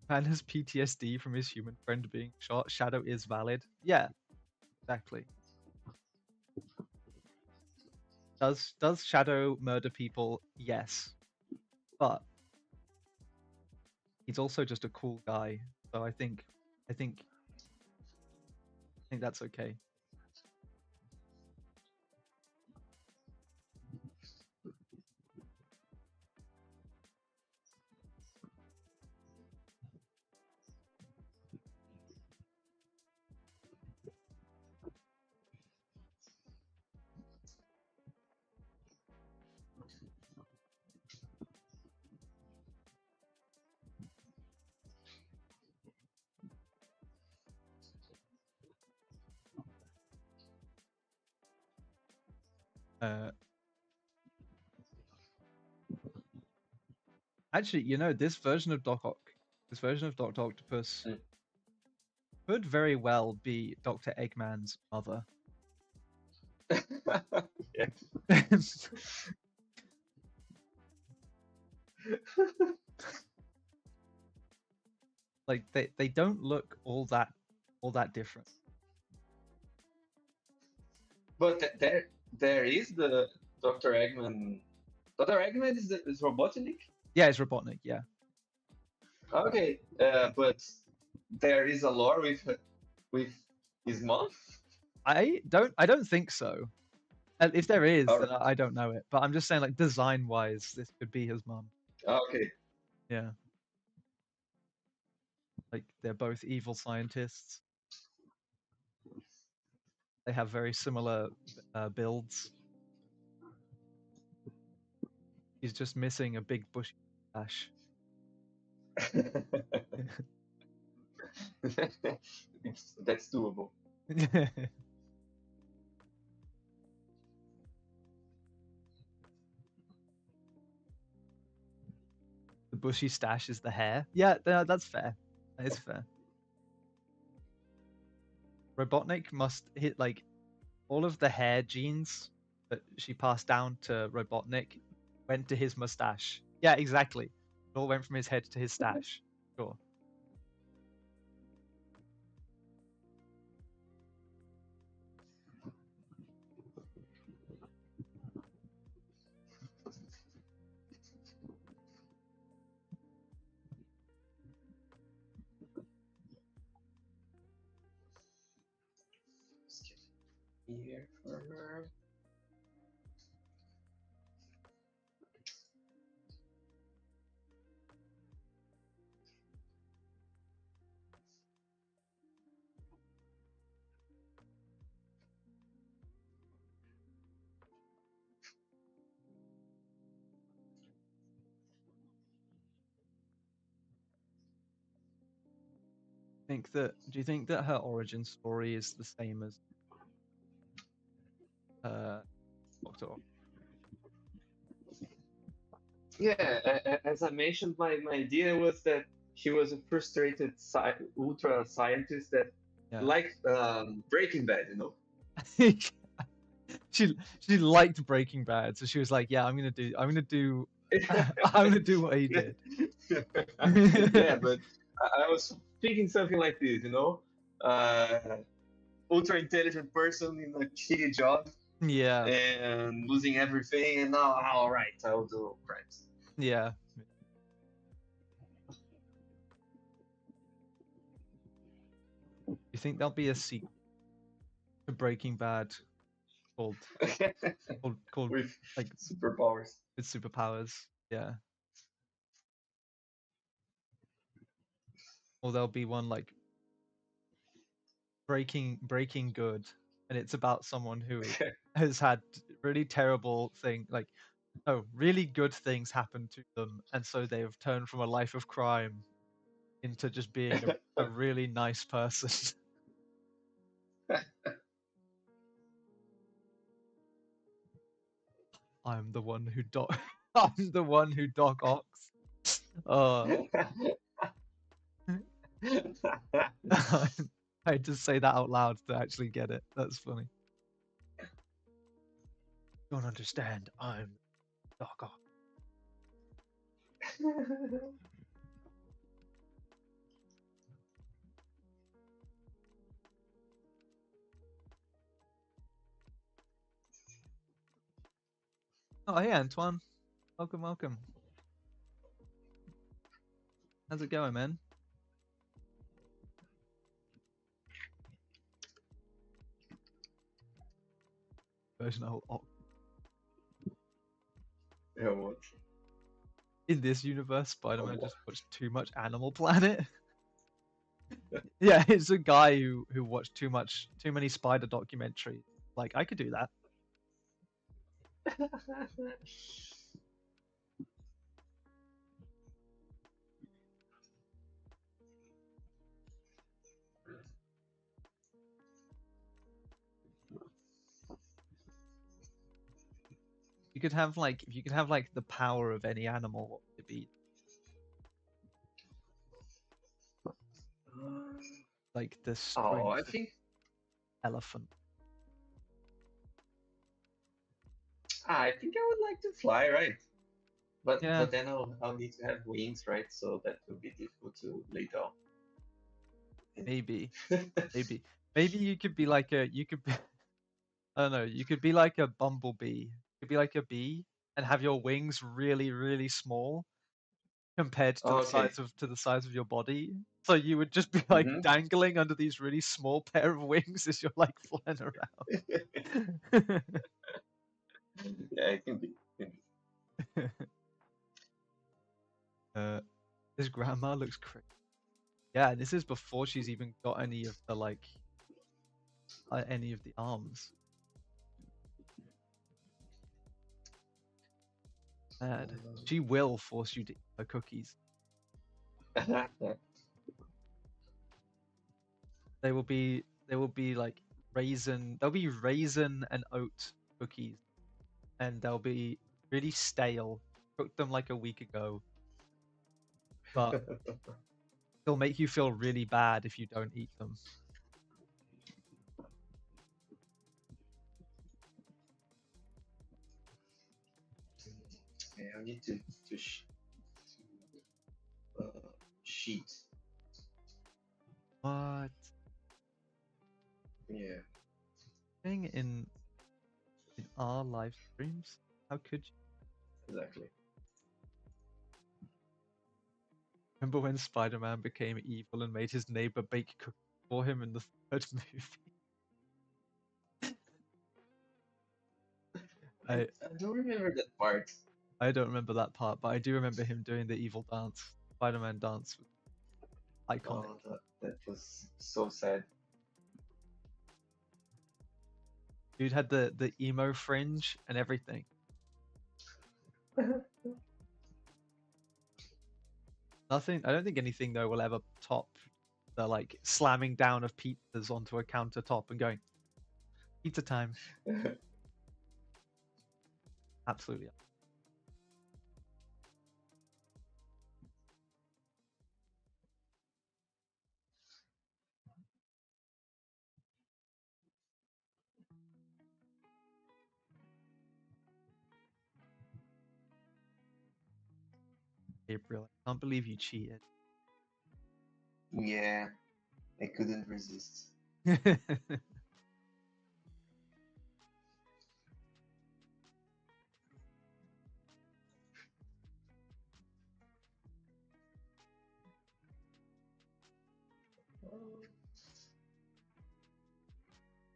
A: Man has PTSD from his human friend being shot. Shadow is valid. Yeah, exactly. Does Shadow murder people? Yes, but he's also just a cool guy. So I think that's okay. Uh, Actually, you know, this version of this version of Doctor Octopus
B: Mm.
A: could very well be Doctor Eggman's mother.
B: Yeah.
A: Like they don't look all that different.
B: But there is the Dr. Eggman. Dr. Eggman is Robotnik?
A: Yeah, it's Robotnik. Yeah,
B: Okay, but there is a lore with his mom?
A: I don't think so. And if there is,
B: Or,
A: then I don't know it. But I'm just saying, like design wise, this could be his mom.
B: okay.
A: Yeah, like they're both evil scientists. They have very similar builds. He's just missing a big bushy mustache.
B: That's doable.
A: The bushy stash is the hair. Yeah, that's fair. That is fair. Robotnik must hit like all of the hair genes that she passed down to Robotnik went to his mustache. Yeah, exactly. It all went from his head to his stash. Sure.
B: Here for her.
A: Do you think that her origin story is the same as Doctor?
B: Yeah, as I mentioned, my idea was that she was a frustrated ultra scientist that
A: Yeah.
B: liked Breaking Bad, you know?
A: She liked Breaking Bad, so she was like, "Yeah, I'm gonna do I'm gonna do what he did."
B: Yeah, but I was thinking something like this, you know? Ultra intelligent person in a shitty job
A: Yeah,
B: and losing everything, and now, all right, I'll do crimes.
A: yeah. You think there'll be a sequel to Breaking Bad called called
B: With
A: like
B: superpowers.
A: with superpowers? Yeah. Or there'll be one like Breaking Good, and it's about someone who has had really terrible like really good things happen to them, and so they have turned from a life of crime into just being a really nice person. I'm the one who doc I'm the one who Doc Ox. Uh I had to say that out loud to actually get it. That's funny. Don't understand. I'm Doc Ock. Oh, hey, Antoine. Welcome, welcome. How's it going, man? Version of
B: Yeah, what?
A: in this universe, Spider-Man just watched too much Animal Planet. Yeah, it's a guy who watched too many spider documentaries. Like, I could do that. You could have like if you could have like the power of any animal, what would it be? Like the
B: Oh, I
A: strength of
B: think
A: elephant.
B: I think I would like to fly, right?
A: Yeah,
B: But then I'll need to have wings, right? So that will be difficult to lay down.
A: maybe, maybe, maybe you could be like a you could be I don't know, you could be like a bumblebee. You could be like a bee and have your wings really, really small compared to
B: Okay.
A: the size of your body. So you would just be like
B: Mm-hmm.
A: dangling under these really small pair of wings as you're like flying around.
B: Yeah, it can be. Can be.
A: uh, his grandma looks crazy. Yeah, this is before she's even got any of the like any of the arms. Mad. She will force you to eat her cookies. They will be like raisin. They'll be raisin and oat cookies, and they'll be really stale. Cooked them like a week ago, but they'll make you feel really bad if you don't eat them.
B: Yeah, I need to sheet.
A: What
B: Yeah,
A: thing in our live streams? How could you
B: exactly.
A: remember when Spider-Man became evil and made his neighbor bake cookies for him in the third movie?
B: I,
A: I
B: I don't remember that part.
A: I don't remember that part, but I do remember him doing the evil dance. Spider-Man dance was iconic.
B: Oh, that was so sad.
A: Dude had the emo fringe and everything. Nothing. I don't think anything though will ever top the like slamming down of pizzas onto a countertop and going pizza time. Absolutely. Gabriel, I can't believe you cheated.
B: Yeah, I couldn't resist.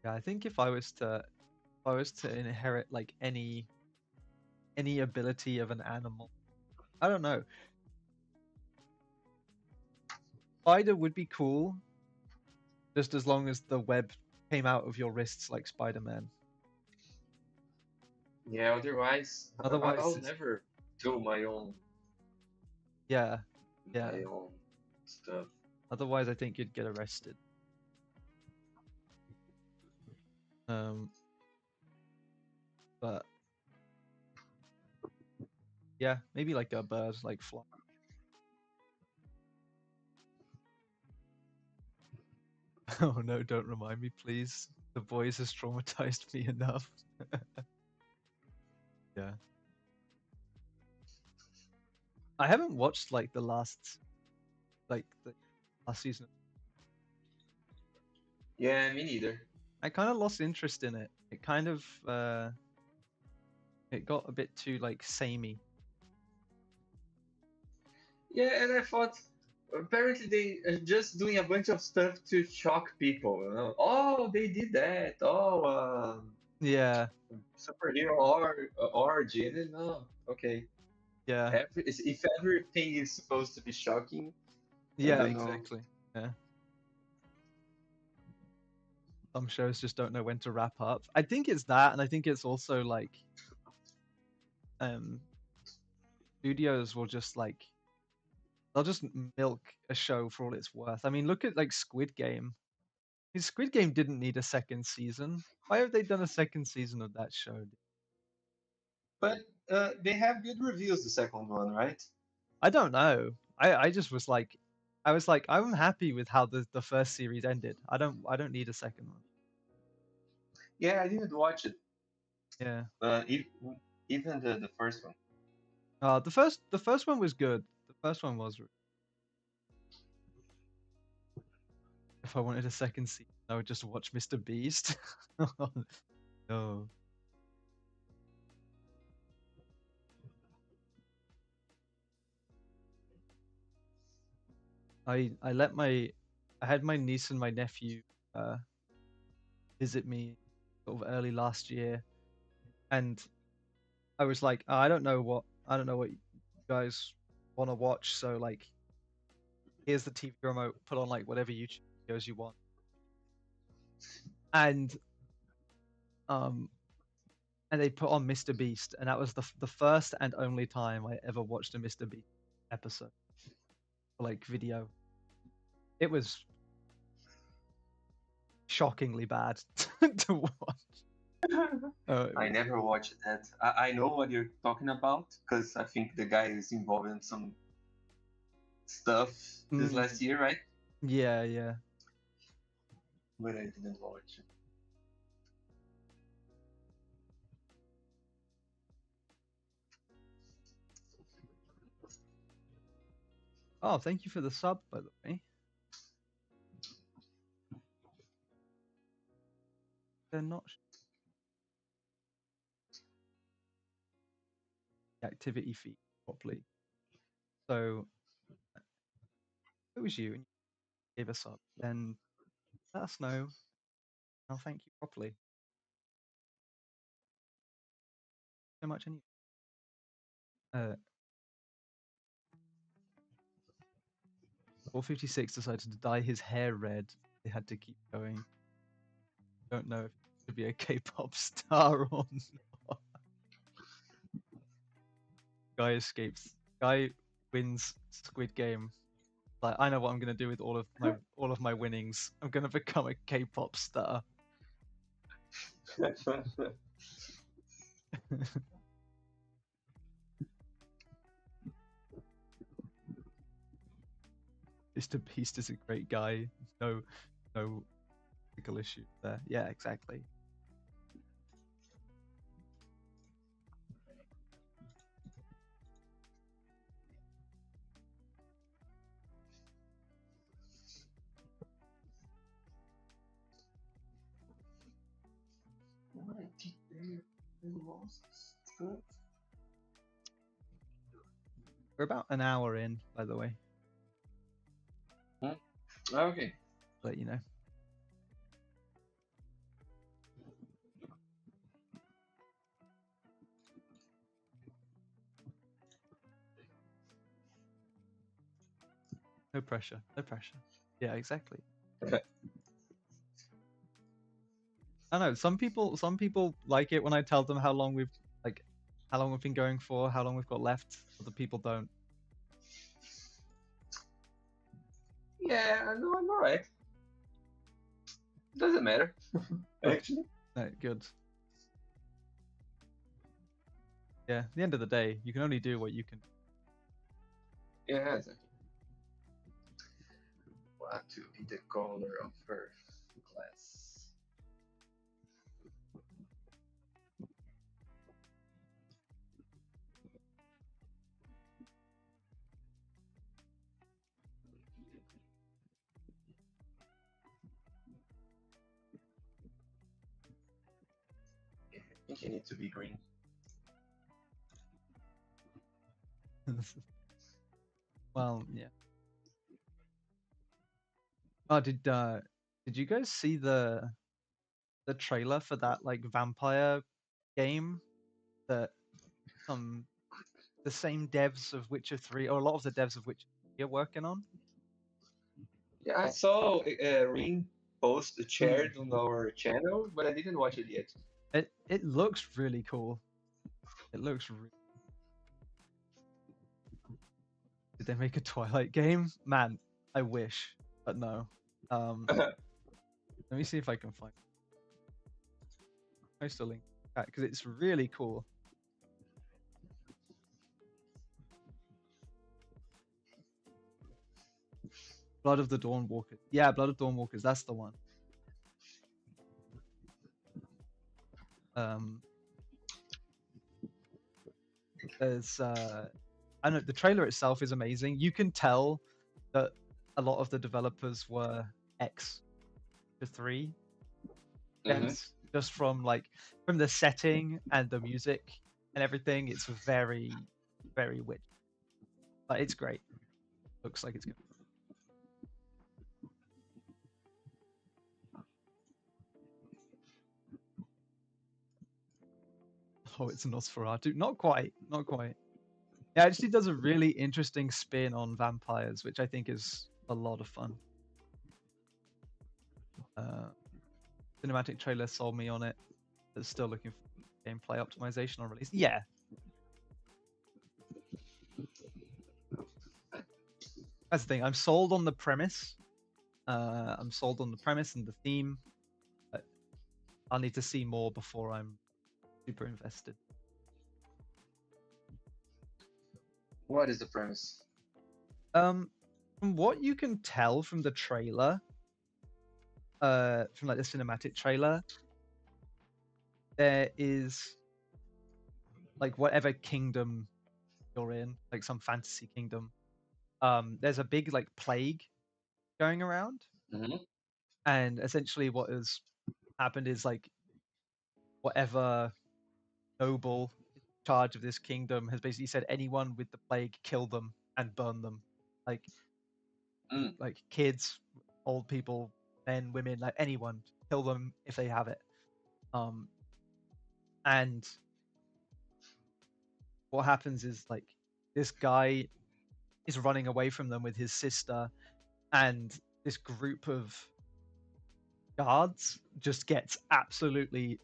A: Yeah, I think if I was to inherit like any ability of an animal, I don't know. Spider would be cool, just as long as the web came out of your wrists like Spider-Man.
B: Yeah, otherwise
A: Otherwise,
B: I'll
A: it's
B: never do
A: yeah, yeah.
B: my own stuff.
A: Otherwise, I think you'd get arrested. Um, but yeah, maybe like a bird, like fly. Oh no, don't remind me, please. The boys has traumatized me enough. Yeah, I haven't watched like the last season.
B: Yeah, me neither.
A: I kind of lost interest in it. It kind of it got a bit too like samey.
B: Yeah, and I thought apparently they are just doing a bunch of stuff to shock people. You know? Oh, they did that. Oh,
A: Yeah,
B: superhero origin. And, oh, okay.
A: yeah,
B: If everything is supposed to be shocking, I
A: yeah,
B: don't know.
A: exactly. Yeah, some shows just don't know when to wrap up. I think it's that, and I think it's also like um studios will just like they'll just milk a show for all it's worth. I mean, look at like Squid Game. Squid Game didn't need a second season. Why have they done a second season of that show?
B: But they have good reviews, the second one, right?
A: I don't know. I just was like, I was like, I'm happy with how the first series ended. I don't need a second one.
B: Yeah, I didn't watch it.
A: Yeah.
B: Even the first one.
A: The first one was good. The first one was. If I wanted a second season, I would just watch Mr. Beast. No. I let my I had my niece and my nephew uh visit me sort of early last year, and I was like, "Oh, I don't know what you guys want to watch, so like here's the TV remote, put on like whatever YouTube videos you want." And um and they put on Mr. Beast, and that was the first and only time I ever watched a Mr. Beast episode, like video. It was shockingly bad to watch. It
B: I
A: was,
B: never watched that. I know what you're talking about because I think the guy is involved in some stuff this
A: mm,
B: last year, right?
A: yeah, yeah.
B: But I didn't watch it.
A: Oh, thank you for the sub, by the way. They're not the activity feed properly. So if it was you and you gave us up, then let us know. I'll thank you properly. So much anyway. 456 decided to dye his hair red. They had to keep going. Don't know if to be a K-pop star or not. Guy escapes. Guy wins Squid Game. Like, I know what I'm gonna do with all of my winnings. I'm gonna become a K-pop star. Mr. Beast is a great guy. No ethical issue there. Yeah, exactly. We're about an hour in, by the way.
B: Okay.
A: Let you know. No pressure. No pressure. Yeah, exactly. I know some people like it when I tell them like how long we've been going for, how long we've got left. Other people don't.
B: Yeah, no, I'm alright. Doesn't matter,
A: Good.
B: actually.
A: No, good. Yeah. At the end of the day, you can only do what you can.
B: Yeah, exactly. What to be the color of her glass? I think it needs to be green.
A: Well, yeah. Oh, did you guys see the trailer for that like vampire game that some the same devs of Witcher 3 or a lot of the devs of Witcher 3 are working on?
B: Yeah, I saw Ring post
A: Mm.
B: shared on our channel, but I didn't watch it yet.
A: It looks really cool. It looks really Did they make a Twilight game? Man, I wish, but no. Um, let me see if I can find post a link because it's really cool. Blood of the Dawnwalkers. Yeah, Blood of Dawnwalkers. That's the one. Um, there's I know the trailer itself is amazing. You can tell that a lot of the developers were X to 3
B: Mm-hmm.
A: gens, just from the setting and the music and everything. It's very, very witchy. But it's great. Looks like it's good. Oh, it's Nosferatu. Not quite. Not quite. It actually does a really interesting spin on vampires, which I think is a lot of fun. Cinematic trailer sold me on it. But still looking for gameplay optimization on release. Yeah. That's the thing. I'm sold on the premise. I'm sold on the premise and the theme. But I'll need to see more before I'm super invested.
B: What is the premise?
A: From what you can tell from the trailer, from the cinematic trailer, there is whatever kingdom you're in, like some fantasy kingdom. There's a big plague going around,
B: Mm-hmm.
A: and essentially what has happened is whatever noble in charge of this kingdom has basically said anyone with the plague, kill them and burn them, like kids, old people, men, women, like anyone, kill them if they have it. And what happens is this guy is running away from them with his sister, and this group of guards just gets absolutely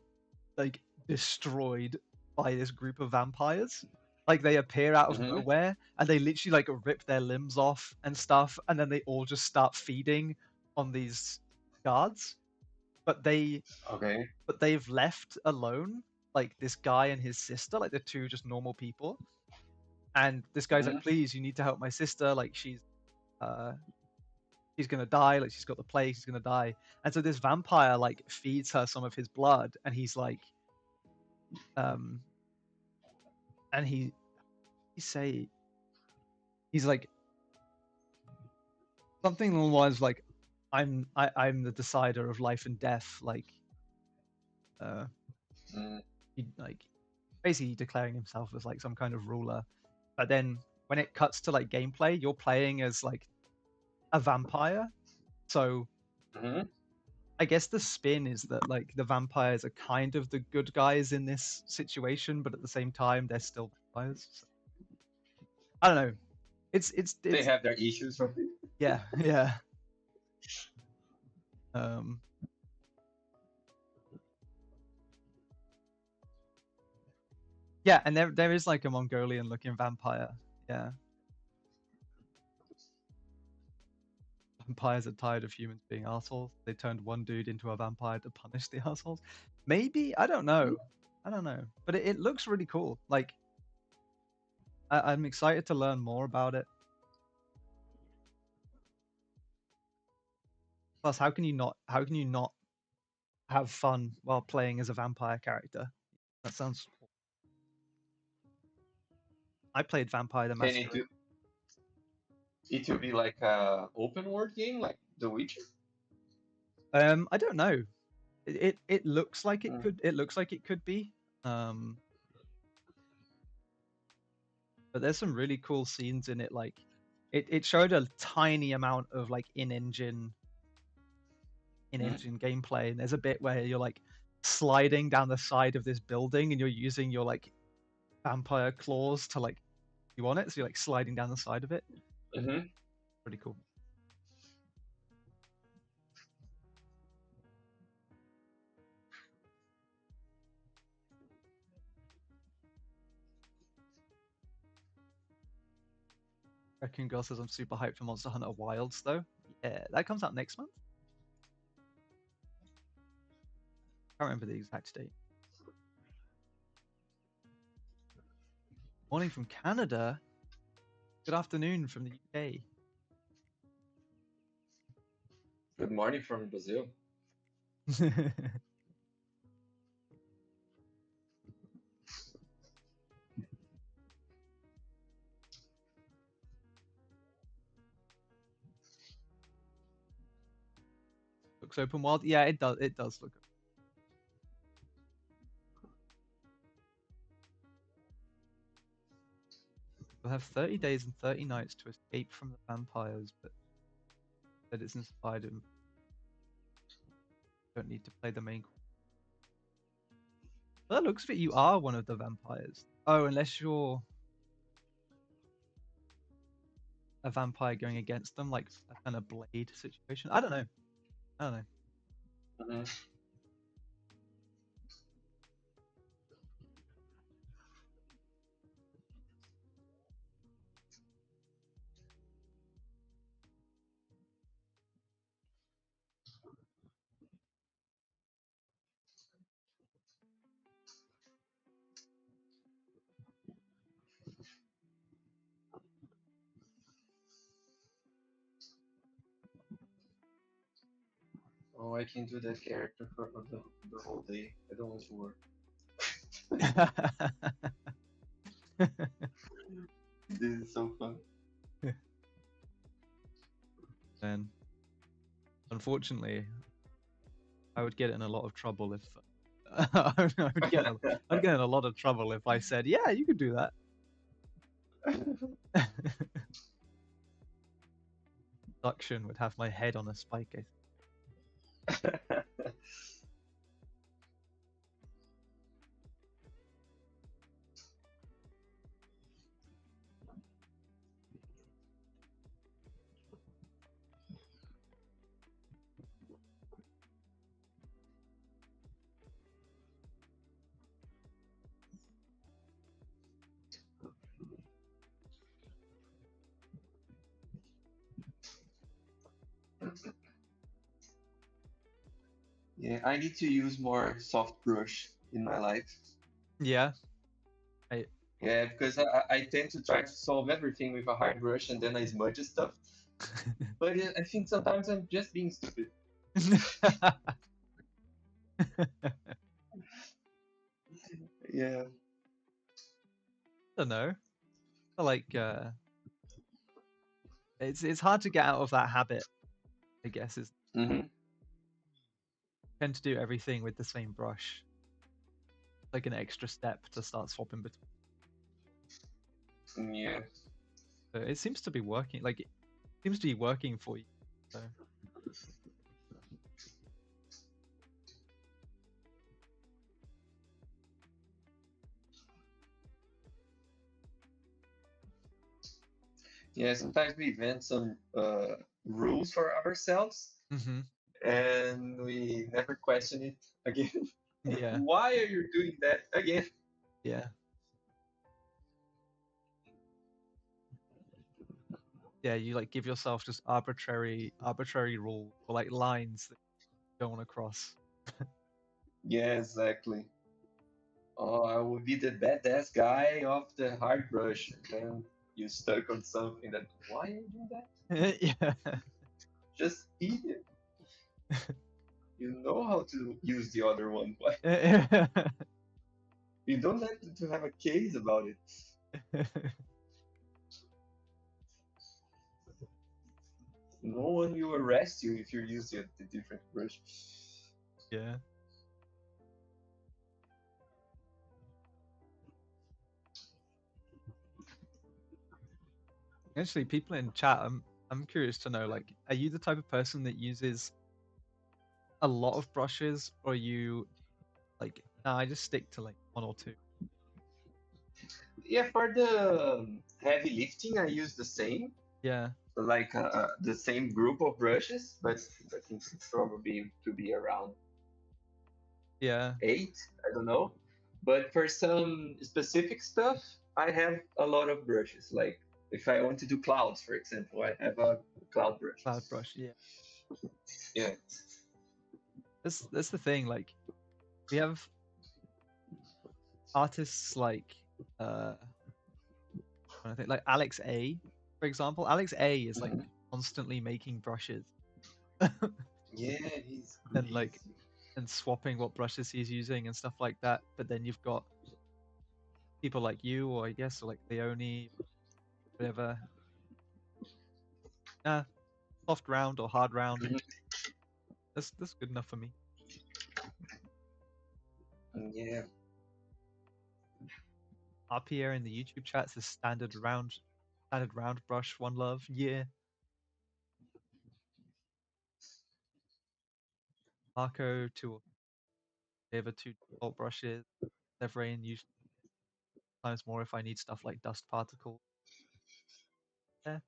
A: destroyed by this group of vampires. They appear out of
B: Mm-hmm.
A: nowhere and they literally rip their limbs off and stuff, and then they all just start feeding on these guards. But
B: Okay.
A: they've left alone this guy and his sister, the two just normal people. And this guy's
B: Mm-hmm.
A: please, you need to help my sister. Uh she's gonna die, she's got the plague, she's gonna die. And so this vampire feeds her some of his blood, and he's um and he say he's something along the lines I'm the decider of life and death, uh
B: Mm-hmm.
A: he basically declaring himself as some kind of ruler. But then when it cuts to gameplay, you're playing as a vampire. So
B: Mm-hmm.
A: I guess the spin is that the vampires are kind of the good guys in this situation, but at the same time they're still vampires. So, I don't know.
B: They
A: It's
B: have their issues, right?
A: yeah, yeah. Um yeah, and there is a Mongolian looking vampire. Yeah. Vampires are tired of humans being assholes. They turned one dude into a vampire to punish the assholes. Maybe, I don't know. I don't know. But it looks really cool. I'm excited to learn more about it. Plus, how can you not have fun while playing as a vampire character? That sounds. I played Vampire the
B: Can it
A: Masquerade.
B: do? It will be like a open world game, like The Witcher.
A: I don't know. It looks like it
B: Mm.
A: could. It looks like it could be. Um, but there's some really cool scenes in it. It showed a tiny amount of
B: Mm.
A: in-engine gameplay, and there's a bit where you're sliding down the side of this building, and you're using your vampire claws to you on it, so you're sliding down the side of it.
B: Mm-hmm.
A: Pretty cool. Raccoon Girl says I'm super hyped for Monster Hunter Wilds though. Yeah, that comes out next month. Can't remember the exact date. Morning from Canada. Good afternoon from the UK.
B: Good morning from Brazil.
A: Looks open world. Yeah, it does. It does look. You'll have 30 days and 30 nights to escape from the vampires, but that it's inspired him. Don't need to play the main. Well, that looks fit. You are one of the vampires. Oh, unless you're a vampire going against them, like a kind of blade situation. I don't know. I don't know.
B: Mhm. Oh, I can do that character for the whole day. I don't want to work. This is so fun.
A: And unfortunately, I would get in a lot of trouble if I'd get in a lot of trouble if I said, "Yeah, you could do that." Production would have my head on a spike. I think.
B: Yeah, I need to use more soft brush in my life.
A: Yeah, I
B: Yeah, because I tend to try to solve everything with a hard brush and then I smudge stuff. But I think sometimes I'm just being stupid. Yeah.
A: I don't know. Like it's hard to get out of that habit. I guess is
B: Hmm.
A: tend to do everything with the same brush. Like an extra step to start swapping between.
B: Yeah.
A: So it seems to be working. Like it seems to be working for you. So
B: Yeah, sometimes we invent some rules for ourselves
A: hmm
B: and we never question it again. Like,
A: yeah,
B: why are you doing that again?
A: yeah, yeah. You like give yourself just arbitrary rules or like lines that you don't want to cross.
B: Yeah, exactly. Oh, I will be the badass guy of the hard brush. And then you stuck on something that, why are you doing that?
A: Yeah.
B: Just eat it. You know how to use the other one, but you don't have to have a case about it. No one will arrest you if you use the different brush.
A: Yeah. Actually, people in chat, I'm curious to know, like, are you the type of person that uses a lot of brushes, or are you like, nah, I just stick to like one or two?
B: Yeah, for the heavy lifting, I use the same,
A: Yeah,
B: like the same group of brushes, but I think it's probably to be around
A: yeah,
B: 8. I don't know. But for some specific stuff, I have a lot of brushes. Like if I want to do clouds, for example, I have a cloud brush.
A: cloud brush. Yeah,
B: Yeah.
A: that's the thing. Like, we have artists like, uh, I think like Alex A, for example. Alex A is like
B: Mhm.
A: constantly making brushes,
B: Yeah, he's
A: and like
B: crazy.
A: and swapping what brushes he's using and stuff like that. But then you've got people like you, or I guess like Leone, whatever. Uh, soft round or hard round.
B: Mhm.
A: That's good enough for me.
B: Yeah.
A: RPA in the YouTube chat says standard round brush, one love. Yeah. Marco, two two default brushes. Severain usually times more if I need stuff like dust particles. Yeah.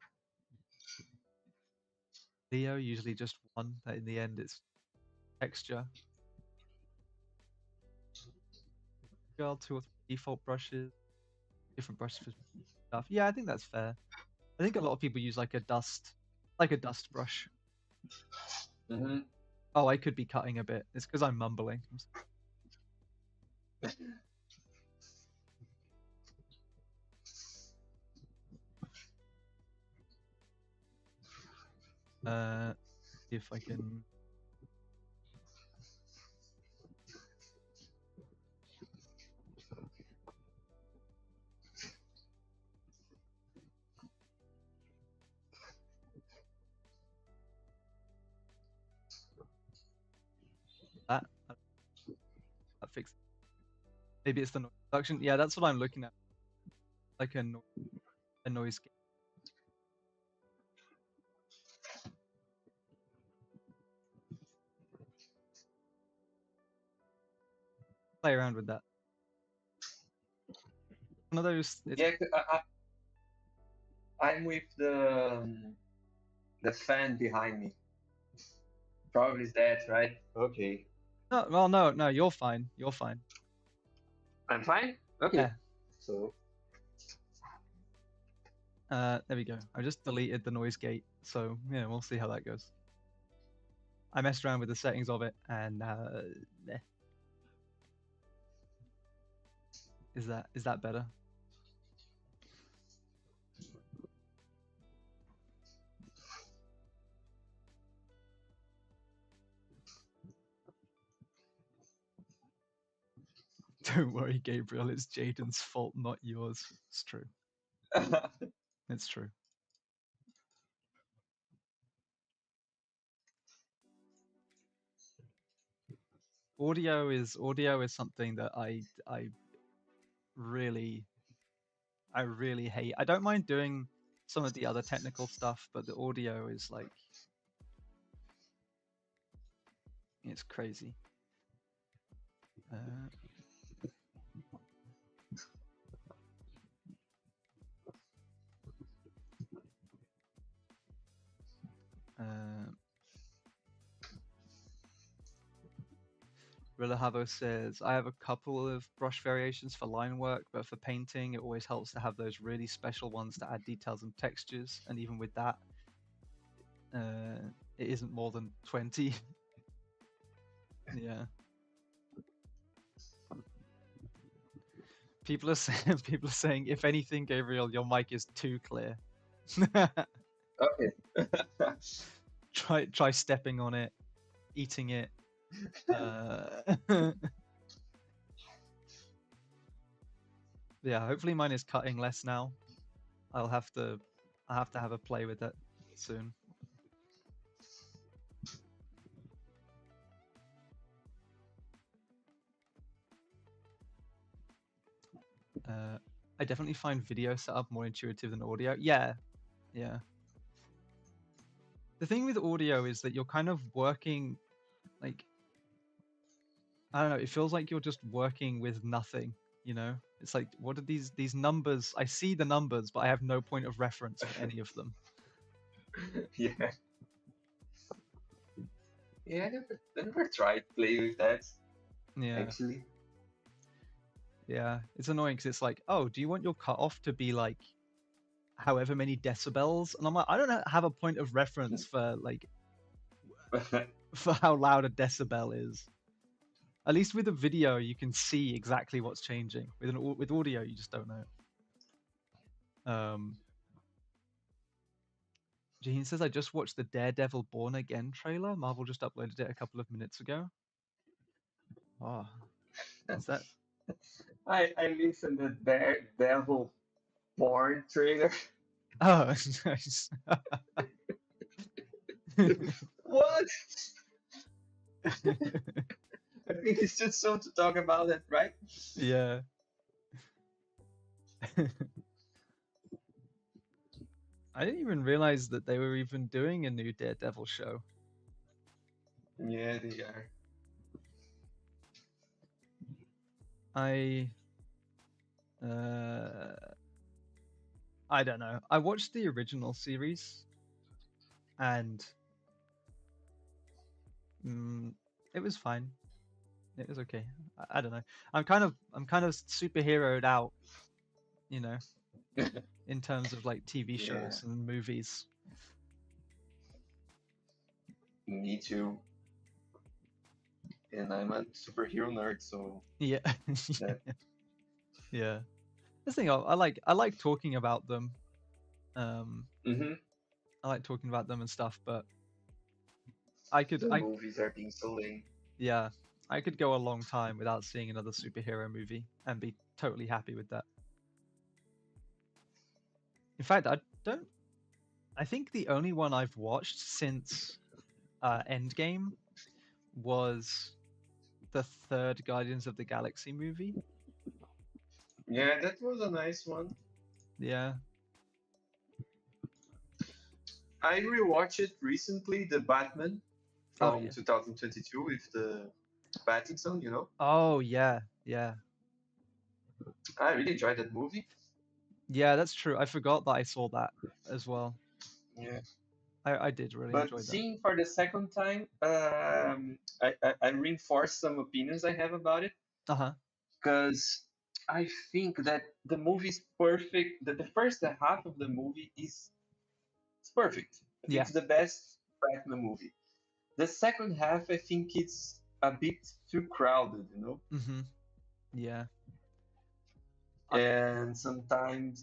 A: Leo usually just one. But in the end, it's texture. Girl, two or three default brushes, different brushes for stuff. Yeah, I think that's fair. I think a lot of people use like a dust brush.
B: Hmm.
A: Oh, I could be cutting a bit. It's because I'm mumbling. See if I can. That that fix. Maybe it's the noise reduction. Yeah, that's what I'm looking at. Like a noise gate. Play around with that. One of those. It's
B: Yeah, I'm with the fan behind me. Probably is that, right? Okay.
A: no. Well, no. You're fine. You're fine.
B: I'm fine? Okay.
A: Yeah.
B: So,
A: There we go. I just deleted the noise gate, so yeah, we'll see how that goes. I messed around with the settings of it, and eh. Is that better? Don't worry, Gabriel. It's Jaden's fault, not yours. It's true. It's true. Audio is something that really I really hate. I don't mind doing some of the other technical stuff, but the audio is like it's crazy. Uh, uh, Rilla Havo says, I have a couple of brush variations for line work, but for painting, it always helps to have those really special ones to add details and textures. And even with that, it isn't more than 20. Yeah. People are saying, if anything, Gabriel, your mic is too clear.
B: okay.
A: Try stepping on it, eating it. Yeah, hopefully mine is cutting less now. I'll have to have a play with it soon. I definitely find video setup more intuitive than audio. Yeah, yeah. The thing with audio is that you're kind of working like I don't know. It feels like you're just working with nothing. You know, it's like what are these numbers? I see the numbers, but I have no point of reference for any of them.
B: Yeah. Yeah, I never tried play with that,
A: Yeah,
B: actually.
A: yeah. It's annoying because it's like, oh, do you want your cutoff to be like however many decibels? And I'm like, I don't have a point of reference for like for how loud a decibel is. At least with a video, you can see exactly what's changing. With audio, you just don't know. Jean says, I just watched the Daredevil Born Again trailer. Marvel just uploaded it a couple of minutes ago. Oh, is that?
B: I listened to Daredevil porn trailer.
A: Oh, nice.
B: What? I think it's too soon to talk about it, right?
A: Yeah. I didn't even realize that they were even doing a new Daredevil show.
B: Yeah, they are.
A: I uh I don't know. I watched the original series and it was fine. It was okay. I don't know. I'm kind of superheroed out, you know, in terms of like TV
B: Yeah,
A: shows and movies.
B: me too. And I'm a superhero nerd, so
A: Yeah.
B: that.
A: Yeah. The thing I like talking about them. Um
B: Hmm.
A: I like talking about them and stuff, but I could
B: The
A: I
B: movies are being so lame.
A: yeah, I could go a long time without seeing another superhero movie and be totally happy with that. In fact, I think the only one I've watched since Endgame was the third Guardians of the Galaxy movie.
B: Yeah, that was a nice one.
A: Yeah.
B: I rewatched it recently, the Batman
A: Oh
B: from
A: yeah.
B: 2022 with the Pattinson, you know.
A: Oh yeah. Yeah.
B: I really enjoyed that movie.
A: Yeah, that's true. I forgot that I saw that as well.
B: Yeah.
A: I did really
B: But
A: enjoy that.
B: seeing for the second time, I reinforce some opinions I have about it
A: Uh-huh.
B: because I think that the movie is perfect. That the first half of the movie is it's perfect. I think
A: Yeah.
B: it's the best Batman movie. The second half, I think it's a bit too crowded, you know,
A: Mhm. Yeah. I,
B: and sometimes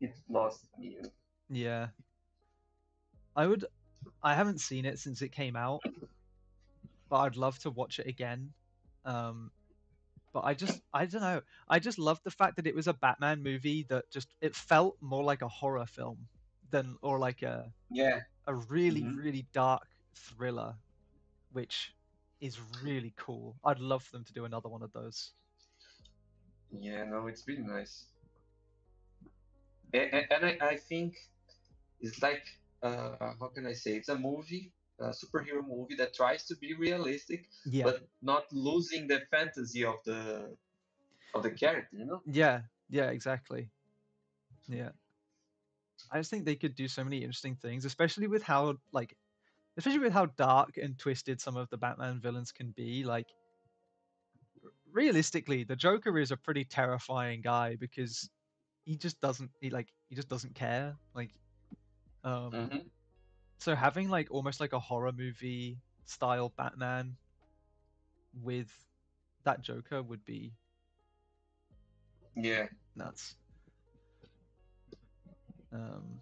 B: it lost me.
A: yeah. I would I haven't seen it since it came out, but I'd love to watch it again. Um but I don't know. I just loved the fact that it was a Batman movie that just it felt more like a horror film than or like
B: Yeah.
A: a really
B: Hmm.
A: really dark thriller, which is really cool. I'd love for them to do another one of those.
B: Yeah, no, it's really nice. And I think it's like how can I say? It's a movie, a superhero movie that tries to be realistic,
A: Yeah.
B: but not losing the fantasy of the character. You know?
A: Yeah. Yeah, exactly. Yeah. I just think they could do so many interesting things, especially with how dark and twisted some of the Batman villains can be. Like realistically, the Joker is a pretty terrifying guy because he just doesn't care. Um
B: Hmm.
A: so having like almost like a horror movie style Batman with that Joker would be
B: Yeah.
A: nuts. Um,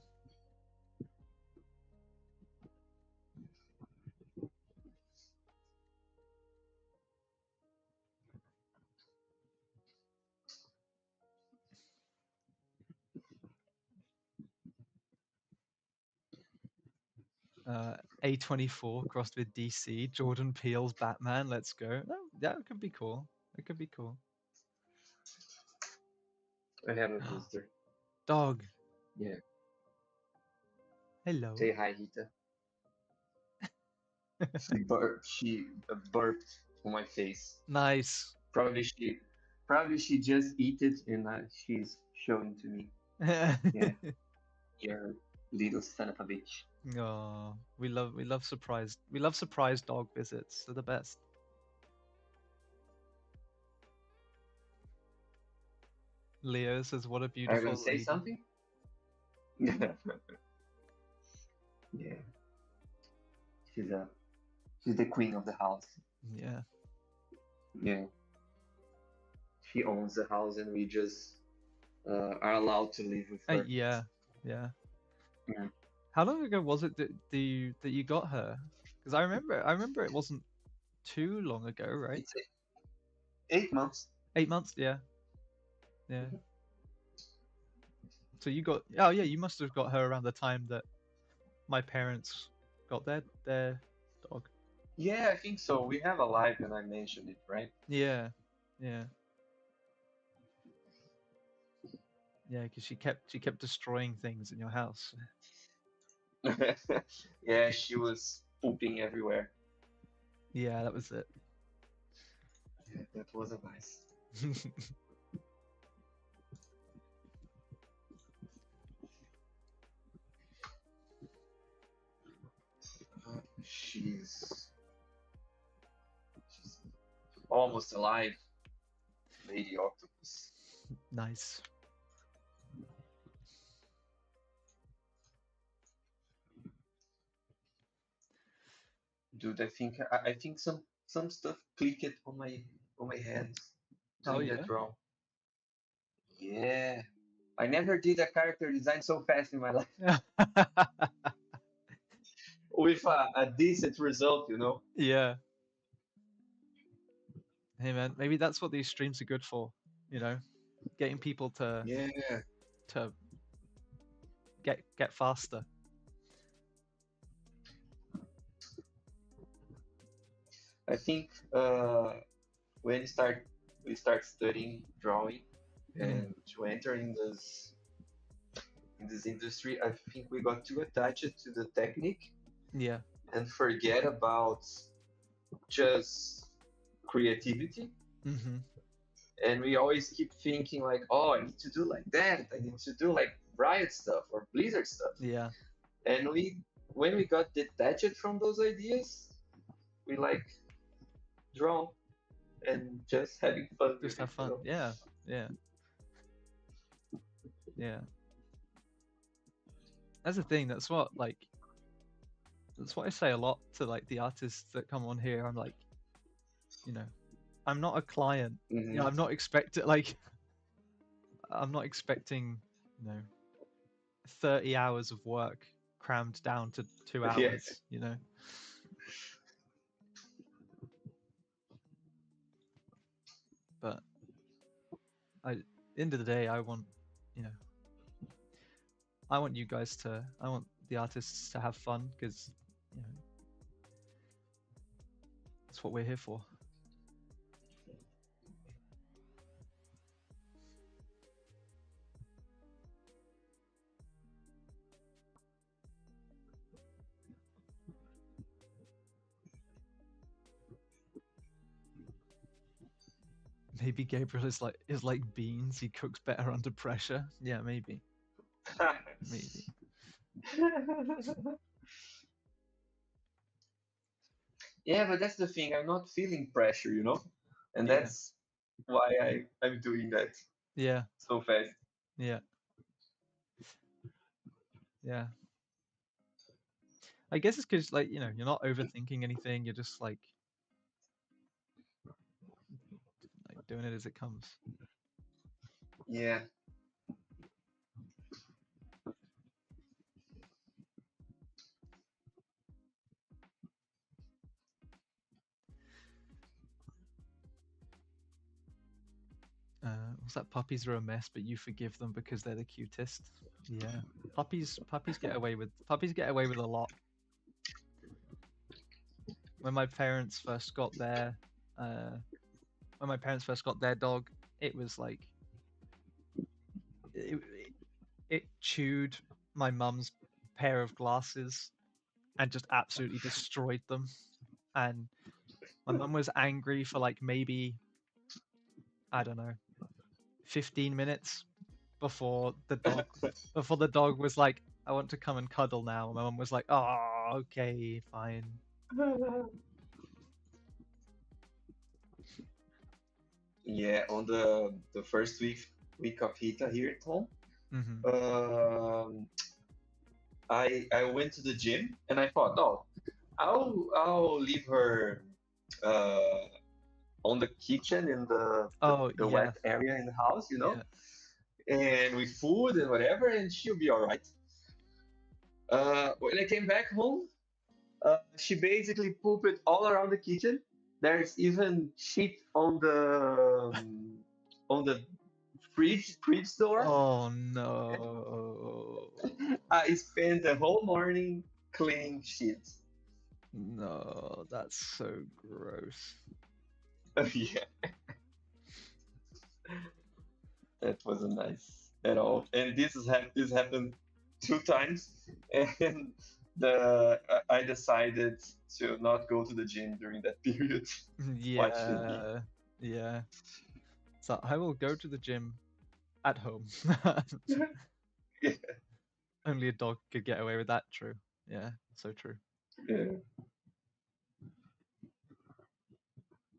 A: uh, A24 crossed with DC, Jordan Peele's Batman. Let's go. Oh, that could be cool. It could be cool.
B: I have a visitor.
A: Dog.
B: Yeah.
A: Hello.
B: Say hi, Hita. She burped on my face.
A: Nice.
B: Probably she just eat it and she's showing to me. Yeah, your little son of a bitch.
A: Oh, we love surprise dog visits. They're the best. Leo says, "What a
B: Are you gonna
A: beautiful
B: say
A: lady."
B: something? Yeah, she's a she's the queen of the house.
A: Yeah.
B: Yeah, she owns the house, and we just are allowed to live with her.
A: Yeah. Yeah.
B: Yeah.
A: How long ago was it that you got her? Because I remember it wasn't too long ago, right?
B: It's 8 months.
A: 8 months, yeah, yeah.
B: Mhm.
A: So you got, oh yeah, you must have got her around the time that my parents got their dog.
B: Yeah, I think so. We have a live and I mentioned it, right?
A: Yeah, yeah, yeah. Because she kept destroying things in your house.
B: Yeah, she was pooping everywhere.
A: Yeah, that was it.
B: Yeah, that wasn't nice. She's almost alive, Lady Octopus.
A: Nice.
B: Dude, I think some stuff clicked on my hands
A: Oh
B: doing
A: yeah.
B: that wrong. Yeah, I never did a character design so fast in my life with a decent result.
A: Yeah. Hey man, maybe that's what these streams are good for. You know, getting people to
B: Yeah,
A: to get faster.
B: I think when we start studying drawing
A: Mm,
B: and to enter in this industry, I think we got too attached to the technique
A: yeah.
B: and forget about just creativity.
A: Mm-hmm.
B: And we always keep thinking like, oh, I need to do like that. I need to do like Riot stuff or Blizzard stuff.
A: Yeah.
B: And when we got detached from those ideas, we like draw and just having fun
A: Just
B: with it,
A: have
B: you
A: fun.
B: know?
A: Yeah. Yeah. Yeah. That's the thing. That's what I say a lot to like the artists that come on here. I'm like, you know, I'm not a client.
B: Hmm.
A: I'm not expecting like I'm not expecting, you know, 30 hours of work crammed down to 2
B: Yeah,
A: hours, you know. But at the end of the day, you know, I want the artists to have fun because, you know, that's what we're here for. Maybe Gabriel is like beans. He cooks better under pressure. Yeah, maybe, maybe.
B: yeah, but that's the thing. I'm not feeling pressure, and
A: Yeah,
B: that's why I'm doing that
A: yeah,
B: so fast.
A: yeah, yeah. I guess it's because like you're not overthinking anything. You're just like doing it as it comes.
B: Yeah,
A: What's that? Puppies are a mess, but you forgive them because they're the cutest. Yeah, puppies get away with a lot. When my parents first got their uh, when my parents first got their dog, it was like it, it chewed my mum's pair of glasses and just absolutely destroyed them. And my mum was angry for like maybe, I don't know, 15 minutes before the dog before the dog was like, I want to come and cuddle now. And my mum was like, oh, okay, fine.
B: yeah. On the first week of Hita here at home,
A: Hmm.
B: um, I went to the gym and I thought, oh, I'll leave her uh, on the kitchen in
A: Oh
B: the
A: yeah,
B: wet area in the house,
A: yeah,
B: and with food and whatever, and she'll be all right. When I came back home, she basically pooped all around the kitchen. There's even shit on the fridge door.
A: Oh no.
B: I spent the whole morning cleaning shit.
A: No, that's so gross.
B: Yeah, that wasn't nice at all. And this happened 2 times, and I decided to not go to the gym during that period. Watch TV.
A: Yeah, yeah. So I will go to the gym at home.
B: Yeah,
A: Only a dog could get away with that. True. Yeah, so true.
B: yeah.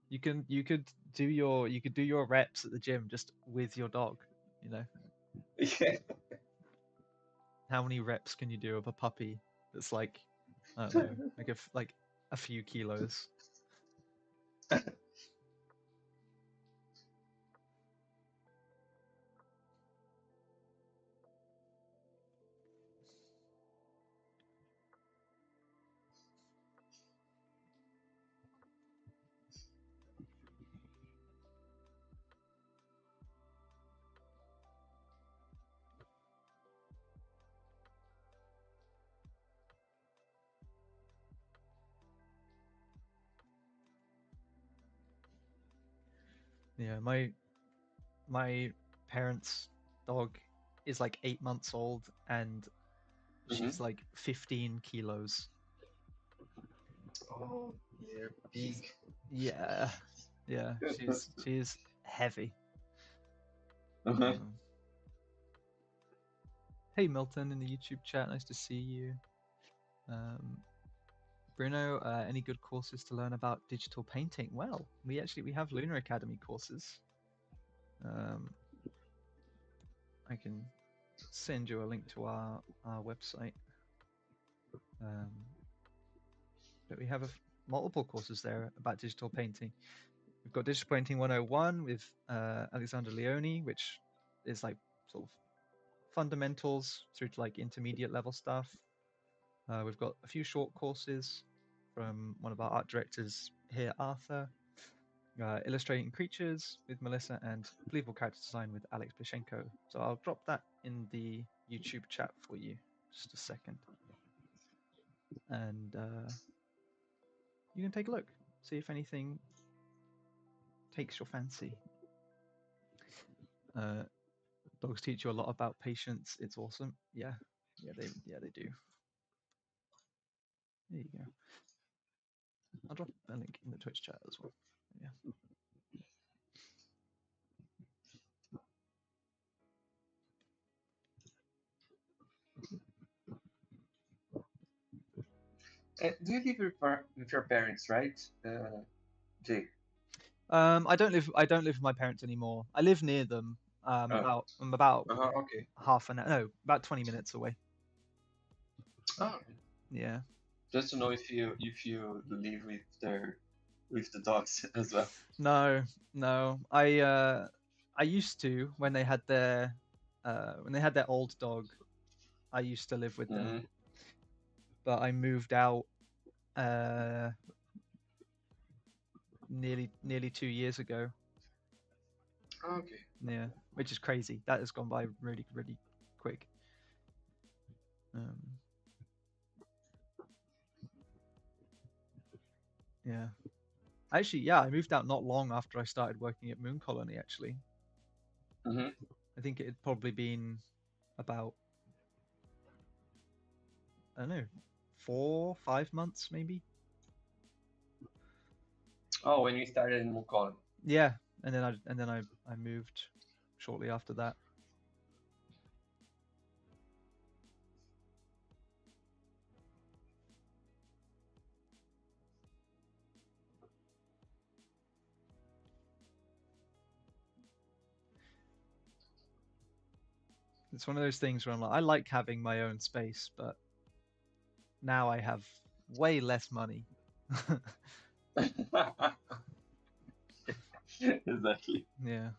A: You could do your reps at the gym just with your dog. You know,
B: Yeah.
A: how many reps can you do of a puppy that's like, I don't know, like a few kilos? Yeah, my parents' dog is like 8 months old and
B: Mhm.
A: she's like 15 kilos.
B: Oh, yeah,
A: She's
B: big.
A: yeah, yeah. She's heavy.
B: Uh-huh.
A: Um, hey Milton in the YouTube chat, nice to see you. Um, Bruno, any good courses to learn about digital painting? Well, we have Lunar Academy courses. Um, I can send you a link to our website. Um, but we have multiple courses there about digital painting. We've got Digital Painting 101 with Alexander Leone, which is like sort of fundamentals through to like intermediate level stuff. We've got a few short courses from one of our art directors here, Arthur. Illustrating creatures with Melissa and believable character design with Alex Plishenko. So I'll drop that in the YouTube chat for you. Just a second. And you can take a look, see if anything takes your fancy. Uh, dogs teach you a lot about patience. It's awesome. Yeah, they do. There you go. I'll drop a link in the Twitch chat as well. Yeah.
B: Do you live with your parents, right, Jake?
A: I don't live with my parents anymore. I live near them.
B: Oh,
A: I'm about
B: okay.
A: half an hour, no, about 20 minutes away.
B: Oh,
A: Yeah.
B: just to know if you live with the dogs as well.
A: No, no. I used to when they had their old dog. I used to live with them,
B: Hmm.
A: but I moved out uh nearly 2 years ago.
B: Okay.
A: Yeah, which is crazy. That has gone by really quick. Um, yeah. Actually, yeah, I moved out not long after I started working at Moon Colony. Actually,
B: Hmm.
A: I think it had probably been about, I don't know, 4 5 months maybe.
B: Oh, when we started in Mukon.
A: Yeah, and then I moved shortly after that. It's one of those things where I'm like, I like having my own space, but now I have way less money.
B: Exactly.
A: Yeah,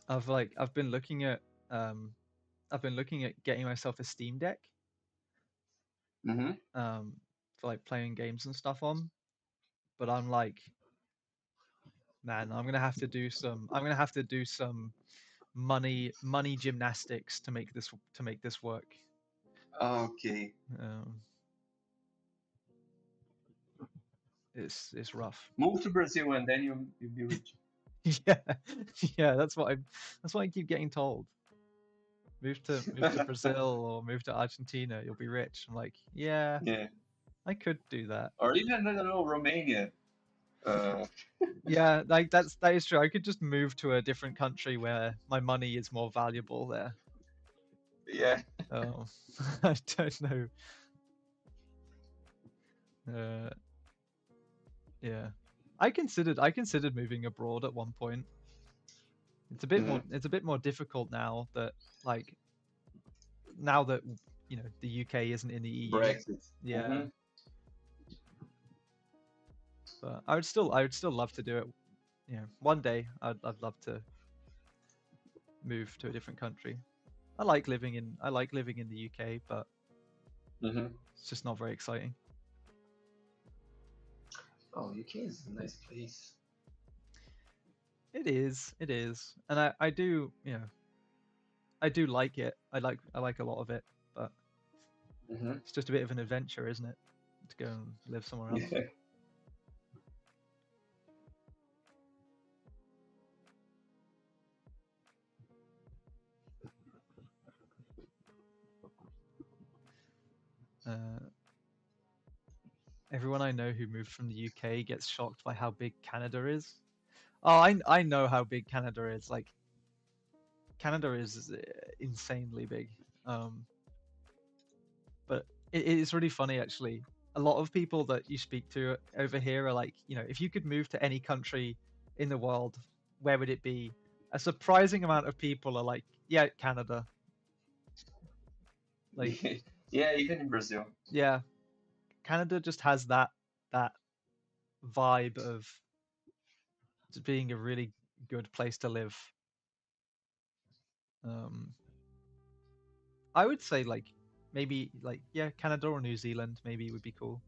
A: I've been looking at Um, I've been looking at getting myself a Steam Deck,
B: Mm-hmm.
A: for like playing games and stuff on. But I'm like, man, I'm gonna have to do some money gymnastics to make this work.
B: Okay.
A: Um, it's rough.
B: Move to Brazil and then you'll be rich.
A: Yeah, yeah, that's what I keep getting told. Move to Brazil or move to Argentina, you'll be rich. I'm like, yeah,
B: Yeah.
A: I could do that.
B: Or even, I don't know, Romania. Uh,
A: Yeah, like that is true. I could just move to a different country where my money is more valuable there.
B: yeah.
A: Oh, I don't know. Uh, yeah, I considered moving abroad at one point.
B: Mhm.
A: It's a bit more difficult now that like now that the UK isn't in the EU.
B: Brexit.
A: Yeah,
B: Hmm.
A: but I would still love to do it. You know, one day I'd love to move to a different country. I like living in the UK, but
B: Hmm.
A: it's just not very exciting.
B: Oh, UK is a nice place.
A: It is, and I do I do like it. I like a lot of it, but
B: Hmm.
A: it's just a bit of an adventure, isn't it, to go and live somewhere else.
B: Yeah.
A: Uh, Everyone I know who moved from the UK gets shocked by how big Canada is. Oh, I know how big Canada is. Like Canada is insanely big. Um, but it's really funny actually. A lot of people that you speak to over here are like, if you could move to any country in the world, where would it be? A surprising amount of people are like, yeah, Canada. Like,
B: Yeah, even in Brazil.
A: yeah, Canada just has that vibe of just being a really good place to live. Um, I would say like maybe like yeah, Canada or New Zealand maybe would be cool.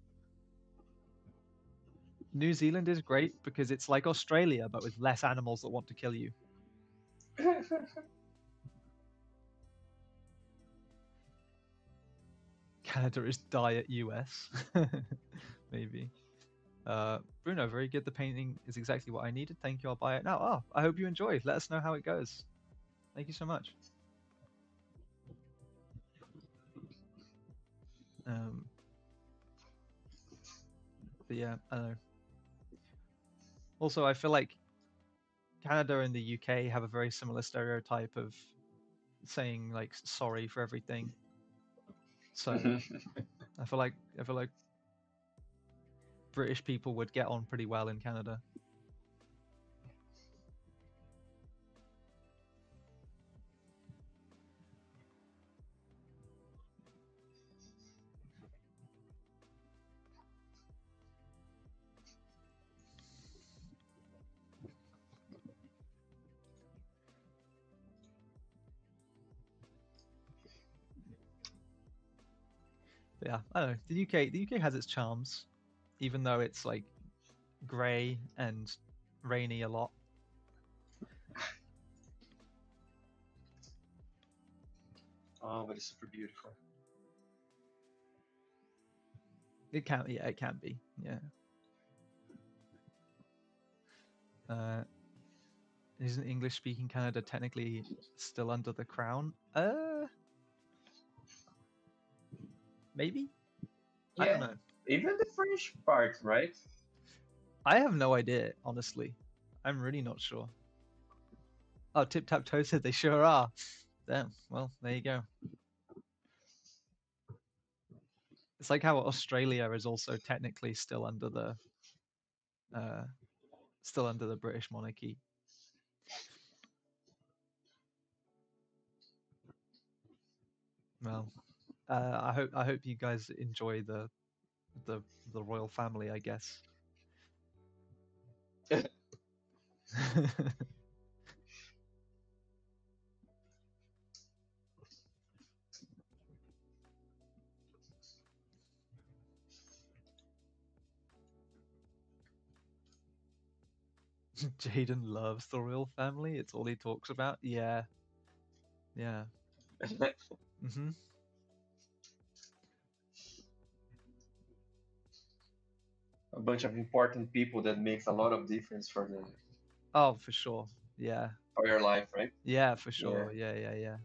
A: New Zealand is great because it's like Australia but with less animals that want to kill you. Canada is diet US. Maybe. Bruno, very good. The painting is exactly what I needed. Thank you. I'll buy it now. Oh, I hope you enjoy. Let us know how it goes. Thank you so much. Um, but yeah, I don't know. Also, I feel like Canada and the UK have a very similar stereotype of saying like sorry for everything. So
B: Mhm.
A: I feel like British people would get on pretty well in Canada. But yeah, I don't know. The UK has its charms, even though it's like grey and rainy a lot.
B: Oh, but it's super beautiful.
A: It can be. Yeah. Uh, isn't English speaking Canada technically still under the crown? Maybe. I don't
B: Yeah,
A: know.
B: even the French part, right?
A: I have no idea, honestly. I'm really not sure. Oh, Tip Tap Toe said they sure are. Damn. Well, there you go. It's like how Australia is also technically uh, still under the British monarchy. Well, I hope you guys enjoy the the royal family, I guess. Jaden loves the royal family. It's all he talks about. Yeah, yeah. Hmm.
B: A bunch of important people that makes a lot of difference
A: Oh, for sure. Yeah,
B: for your life, right?
A: yeah, for
B: Yeah.
A: sure. Yeah, yeah, yeah,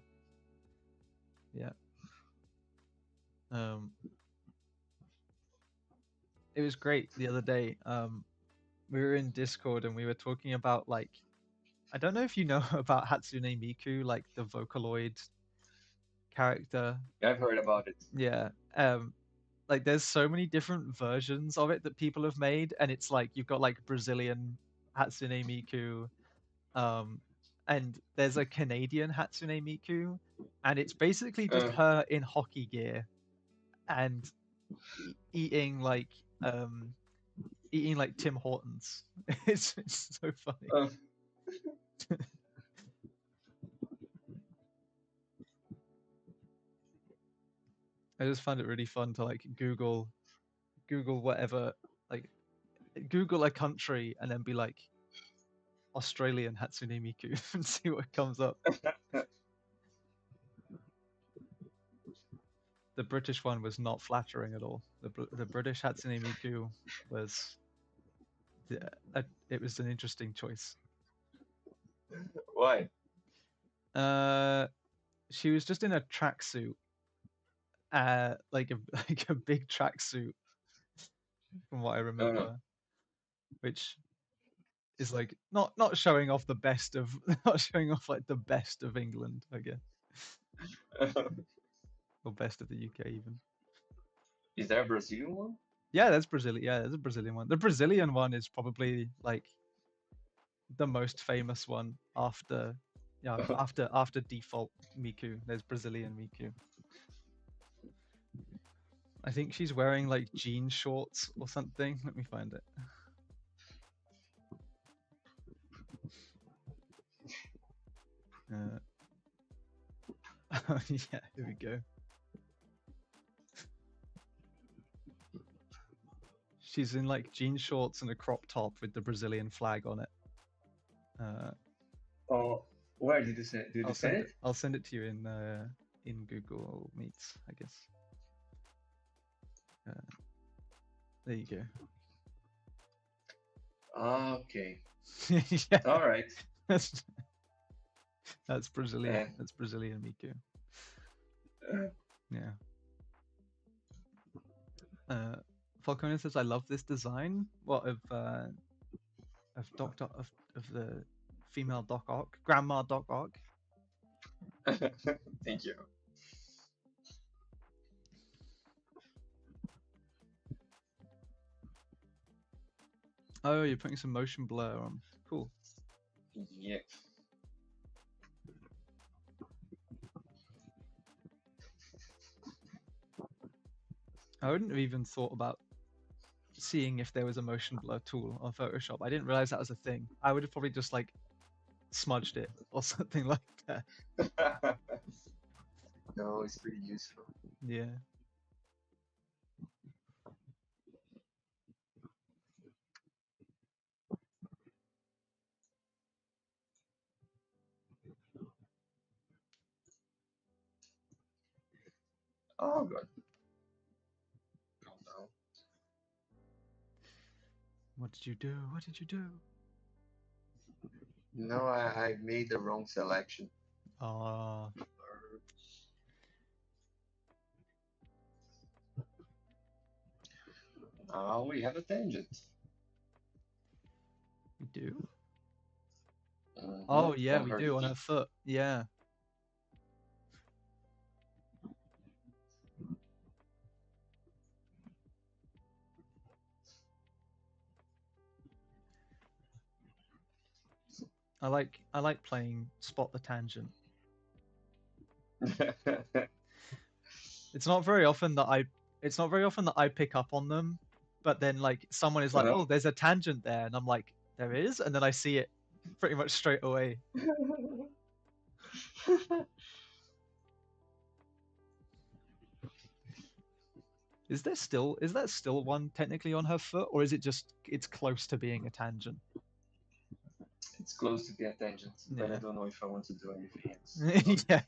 A: yeah. Um, it was great the other day. We were in Discord and we were talking about like I don't know if you know about Hatsune Miku, like the Vocaloid character.
B: I've heard about it.
A: Yeah. Like there's so many different versions of it that people have made, and it's like you've got like Brazilian Hatsune Miku, um, and there's a Canadian Hatsune Miku, and it's basically just
B: Uh,
A: her in hockey gear and eating um eating like Tim Hortons. It's so funny.
B: uh,
A: I just find it really fun to like Google whatever, like Google a country and then be like Australian Hatsune Miku and see what comes up. The British one was not flattering at all. The British Hatsune Miku was it was an interesting choice.
B: why?
A: Uh, she was just in a tracksuit, like a like a big tracksuit, from what I
B: Uh,
A: remember, which is like not showing off the best of not showing off like the best of England, I guess, or best of the UK even.
B: is there a Brazilian one?
A: Yeah, that's Brazilian. Yeah, there's a Brazilian one. The Brazilian one is probably like the most famous one after, yeah, after default Miku. There's Brazilian Miku. I think she's wearing like jean shorts or something. Let me find it. Uh, oh, yeah, here we go. She's in like jean shorts and a crop top with the Brazilian flag on it. Uh,
B: Oh, where did you send? Did you send it?
A: I'll send it to you in Google Meets, I guess. Uh, there you go.
B: Okay.
A: Yeah,
B: All right.
A: that's that's Brazilian.
B: Uh,
A: That's Brazilian Miku.
B: uh,
A: Yeah. Uh, Falcone says, "I love this design. What of Doctor of the female Doc Ock, Grandma Doc Ock?
B: thank you.
A: Oh, you're putting some motion blur on. Cool.
B: Yeah.
A: I wouldn't have even thought about seeing if there was a motion blur tool on Photoshop. I didn't realize that was a thing. I would have probably just like smudged it or something like that.
B: No, it's pretty useful.
A: Yeah.
B: Oh god. Calm down.
A: What did you do? What did you do?
B: No, I made the wrong selection.
A: Ah,
B: Now we have a tangent.
A: we do.
B: Mm-hmm.
A: Oh yeah,
B: On
A: we
B: her
A: do on her
B: feet.
A: foot. Yeah. I like playing spot the tangent. It's not very often that I pick up on them, but then like someone is like,
B: Uh-huh.
A: "Oh, there's a tangent there," and I'm like, "There is," and then I see it pretty much straight away. Is that still one technically on her foot, or is it just it's close to being a tangent?
B: it's close to the attention, but I
A: Yeah.
B: don't know if I want to do anything else.
A: Yeah,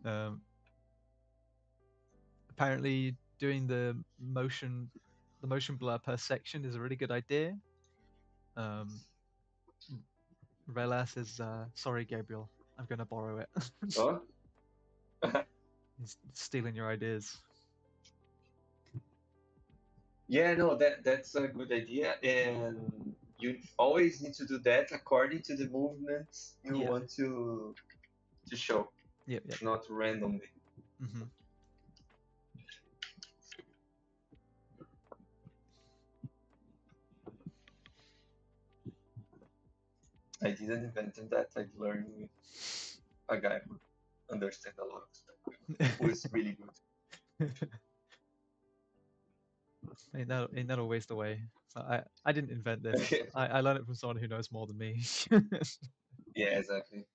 A: yeah. Apparently, doing the motion blur per section is a really good idea. Um, Rela says, "Sorry, Gabriel, I'm gonna borrow it."
B: Oh,
A: He's stealing your ideas.
B: yeah, no, that's a good idea, and you always need to do that according to the movements you
A: Yeah.
B: want to show,
A: Yep. Yep.
B: not randomly.
A: Hmm.
B: I didn't invent that. I learned with a guy who understands a lot of stuff, who is really good.
A: Ain't that always the way? So I didn't invent this. I learned it from someone who knows more than me.
B: Yeah, exactly.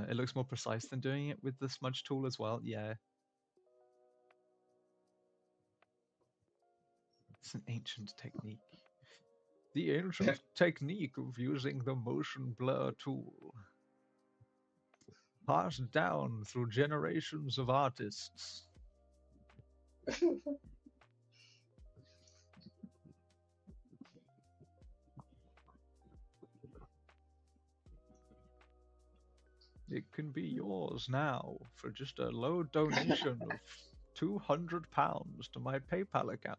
A: It looks more precise than doing it with the smudge tool as well. Yeah, it's an ancient technique. The ancient technique of using the motion blur tool, passed down through generations of artists. It can be yours now for just a low donation of £200 to my PayPal account.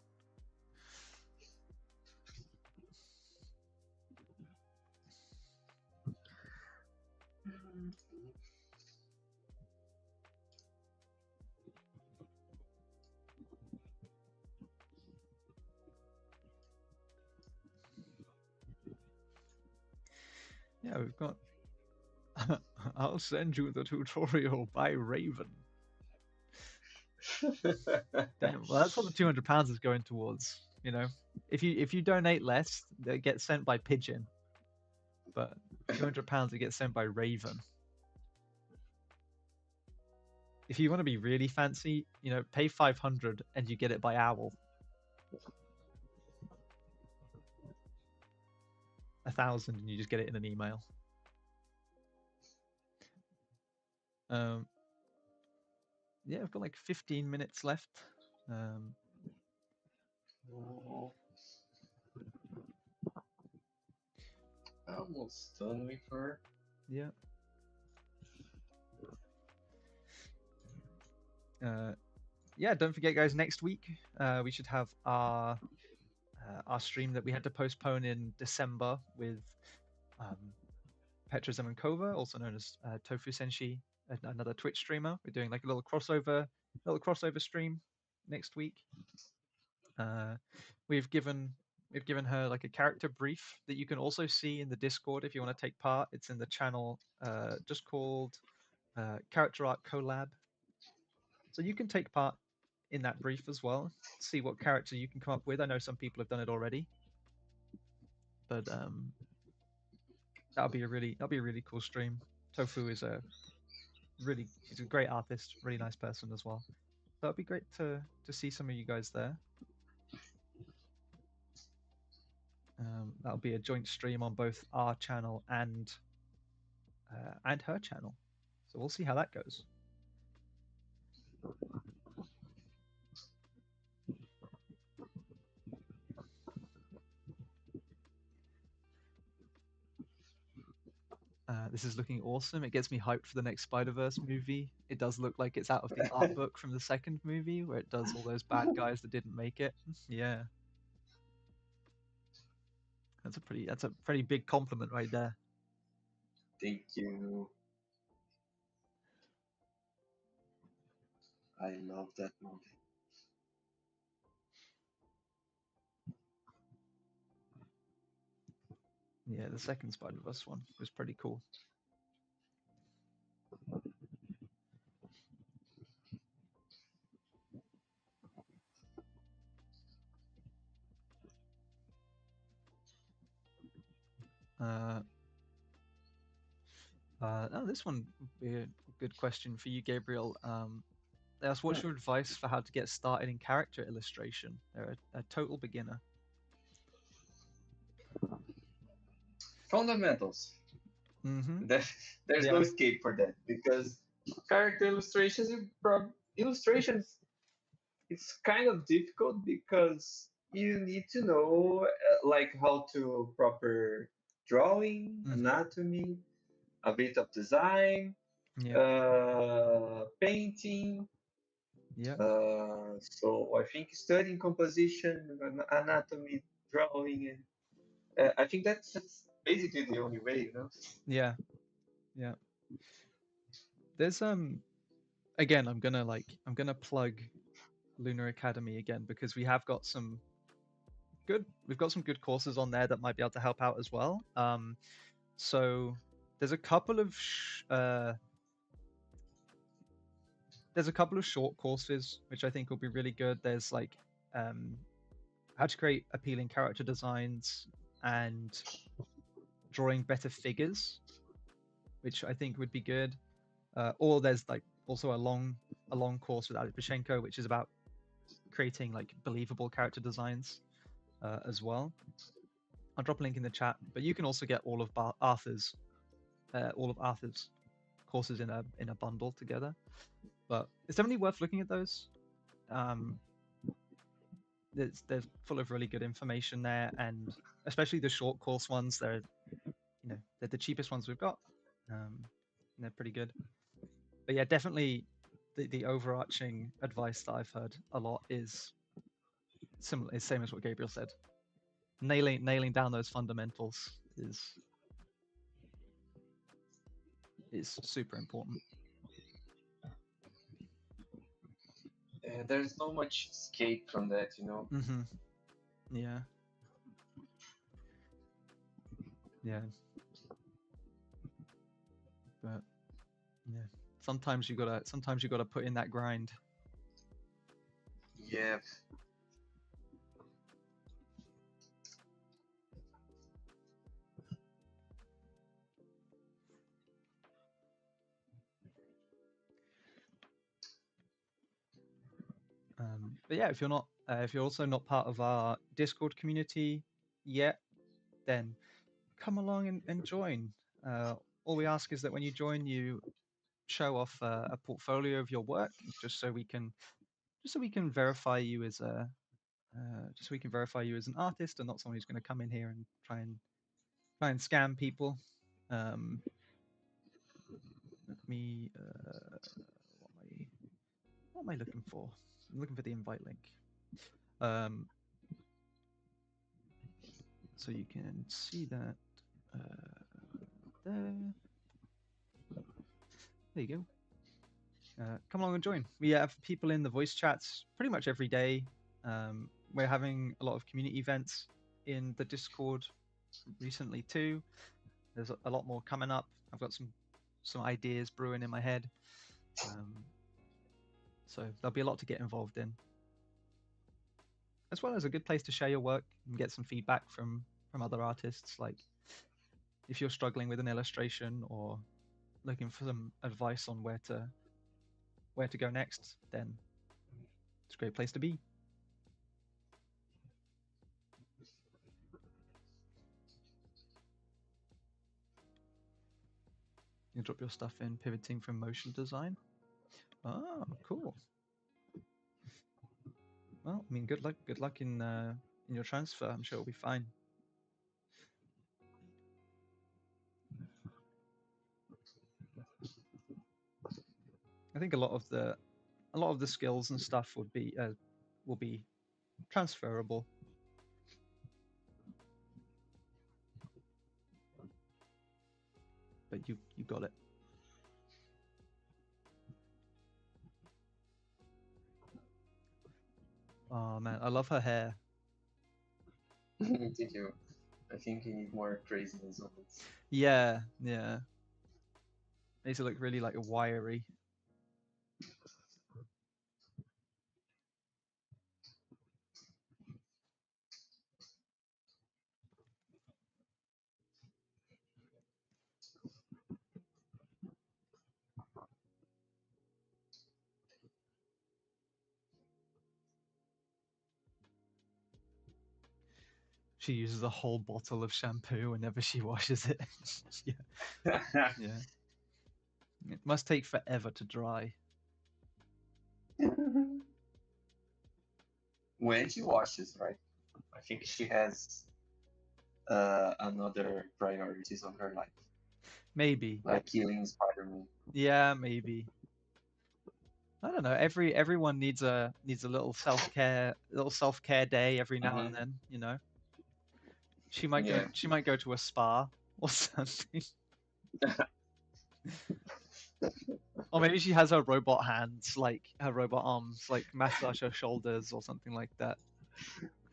A: Yeah, we've got. I'll send you the tutorial by Raven. Damn, well, that's what the £200 is going towards. You know, if you donate less, they get sent by pigeon, but £200 it gets sent by Raven. If you want to be really fancy, you know, pay 500 and you get it by owl. 1,000 and you just get it in an email. Yeah, I've got like 15 minutes left.
B: Oh, almost done with her.
A: Yeah. Yeah, don't forget, guys. Next week, we should have our stream that we had to postpone in December with Petra Zemenkova, also known as Tofu Senshi, another Twitch streamer. We're doing like a little crossover stream next week. We've given her like a character brief that you can also see in the Discord if you want to take part. It's in the channel, just called Character Art Collab. So you can take part in that brief as well. See what character you can come up with. I know some people have done it already, but that'll be a really cool stream. Tofu is he's a great artist, really nice person as well. So it'd be great to see some of you guys there. That'll be a joint stream on both our channel and her channel. So we'll see how that goes. This is looking awesome. It gets me hyped for the next Spider-Verse movie. It does look like it's out of the art book from the second movie, where it does all those bad guys that didn't make it. Yeah, that's a pretty big compliment right there.
B: Thank you. I love that movie.
A: Yeah, the second Spider-Verse one was pretty cool. Oh, this one would be a good question for you, Gabriel. They asked, what's your advice for how to get started in character illustration? They're a total beginner.
B: Fundamentals.
A: Mm-hmm.
B: There, there's no
A: Yeah.
B: escape for that because character illustrations, illustrations, it's kind of difficult because you need to know like how to proper drawing,
A: Mm-hmm.
B: anatomy, a bit of design,
A: Yep.
B: painting.
A: Yep.
B: So I think studying composition, anatomy, drawing, and I think that's basically the only way, you know.
A: Yeah. Yeah. There's again, I'm gonna plug Lunar Academy again because we've got some good courses on there that might be able to help out as well. So there's a couple of there's a couple of short courses which I think will be really good. There's like um, how to create appealing character designs and drawing better figures, which I think would be good. Or there's like also a long course with Alex Pashenko, which is about creating like believable character designs as well. I'll drop a link in the chat, but you can also get all of Arthur's courses in a bundle together. But it's definitely worth looking at those. Um, they're full of really good information there, and especially the short course ones. They're the cheapest ones we've got. And they're pretty good. But yeah, definitely the overarching advice that I've heard a lot is similar, is same as what Gabriel said. Nailing down those fundamentals is super important.
B: There's no much escape from that, you know.
A: Mm-hmm. Yeah. Yeah. But yeah, sometimes you gotta put in that grind.
B: Yeah.
A: But yeah, if you're also not part of our Discord community yet, then come along and join. All we ask is that when you join, you show off a portfolio of your work, just so we can verify you as just so we can verify you as an artist and not someone who's going to come in here and try and scam people. Um, Let me what am I what am I looking for? I'm looking for the invite link. Um, so you can see that there. There you go. Come along and join. We have people in the voice chats pretty much every day. We're having a lot of community events in the Discord recently too. There's a lot more coming up. I've got some ideas brewing in my head. So there'll be a lot to get involved in, as well as a good place to share your work and get some feedback from other artists. Like if you're struggling with an illustration or looking for some advice on where to go next, then it's a great place to be. You drop your stuff in pivoting from motion design. Oh, cool. Well, I mean, good luck. Good luck in your transfer. I'm sure it'll be fine. I think a lot of the skills and stuff will be transferable. But you got it. Oh man, I love her hair.
B: Thank you. I think you need more craziness on it.
A: Yeah, yeah. Makes it look really like wiry. She uses a whole bottle of shampoo whenever she washes it. Yeah, yeah. It must take forever to dry.
B: When she washes, right? I think she has another priorities on her life,
A: Maybe.
B: like killing Spider-Man.
A: Yeah, maybe. I don't know. Everyone needs a little self care day every now and
B: Hmm.
A: then. You know,
B: Yeah.
A: she might go to a spa or something, or maybe she has her robot hands, like her robot arms, like massage her shoulders or something like that.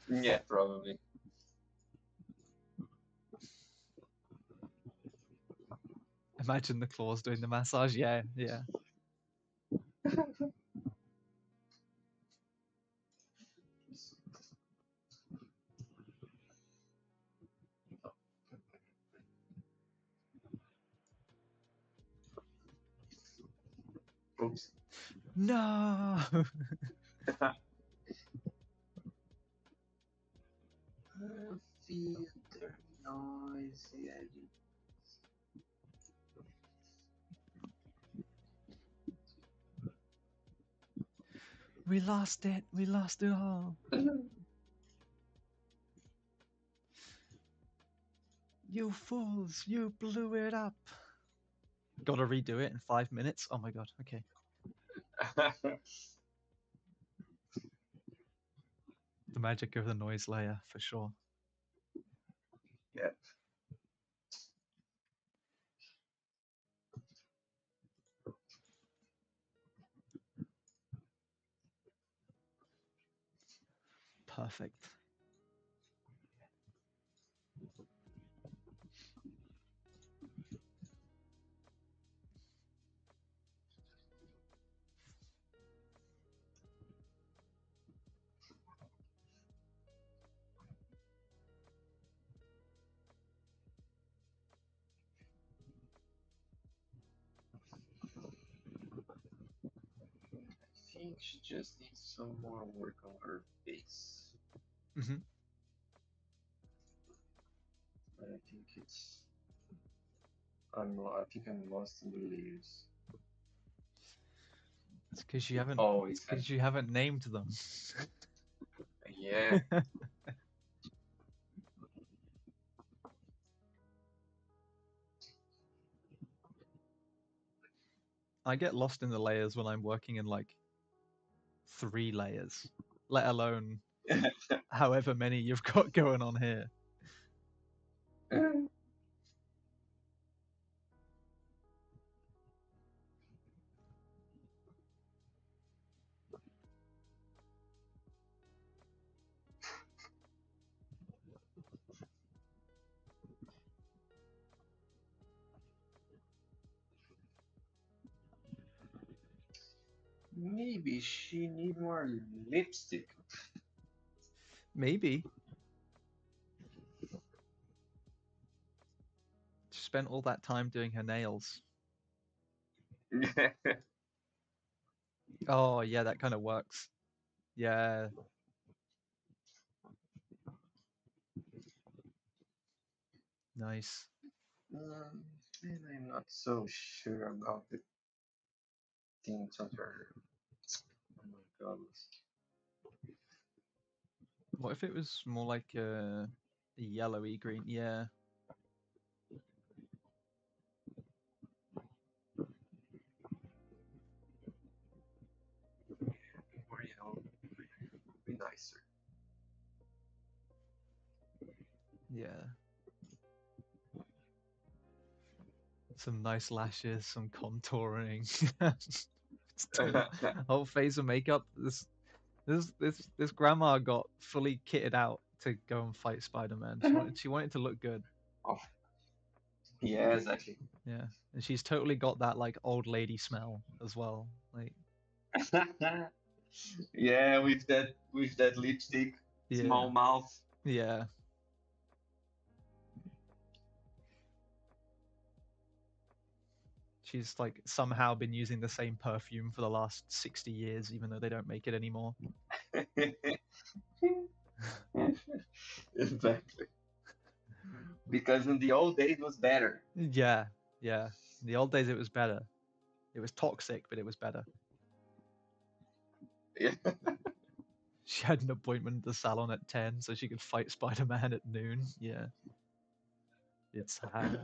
B: Yeah, probably.
A: Imagine the claws doing the massage. Yeah, yeah.
B: Oops.
A: No.
B: Filter noise. Yeah.
A: We lost it. We lost it all. You fools! You blew it up. Got to redo it in 5 minutes. Oh my god. Okay. The magic of the noise layer for sure.
B: Yeah.
A: Perfect.
B: I think she just needs some more work on her face.
A: Hmm.
B: I think I think I'm lost in the layers.
A: It's because you haven't. It's
B: Always
A: because you haven't named them.
B: yeah.
A: I get lost in the layers when I'm working in like 3 layers, let alone however many you've got going on here.
B: Maybe she need more lipstick.
A: Maybe she spent all that time doing her nails. Oh yeah, that kind of works. Yeah, nice.
B: And I'm not so sure about the things on her. Oh my god.
A: What if it was more like a yellowy green? Yeah,
B: More yellow, be nicer.
A: yeah. Some nice lashes, some contouring. It's whole face of makeup. This grandma got fully kitted out to go and fight Spider-Man. She wanted to look good.
B: Oh, yeah, exactly.
A: Yeah, and she's totally got that like old lady smell as well. Like,
B: Yeah, with that lipstick,
A: yeah,
B: small mouth.
A: yeah. She's like somehow been using the same perfume for the last 60 years, even though they don't make it anymore.
B: Exactly. because in the old days it was better.
A: Yeah, yeah. In the old days, it was better. It was toxic, but it was better.
B: Yeah.
A: She had an appointment at the salon at 10 so she could fight Spider-Man at noon. Yeah. It's sad.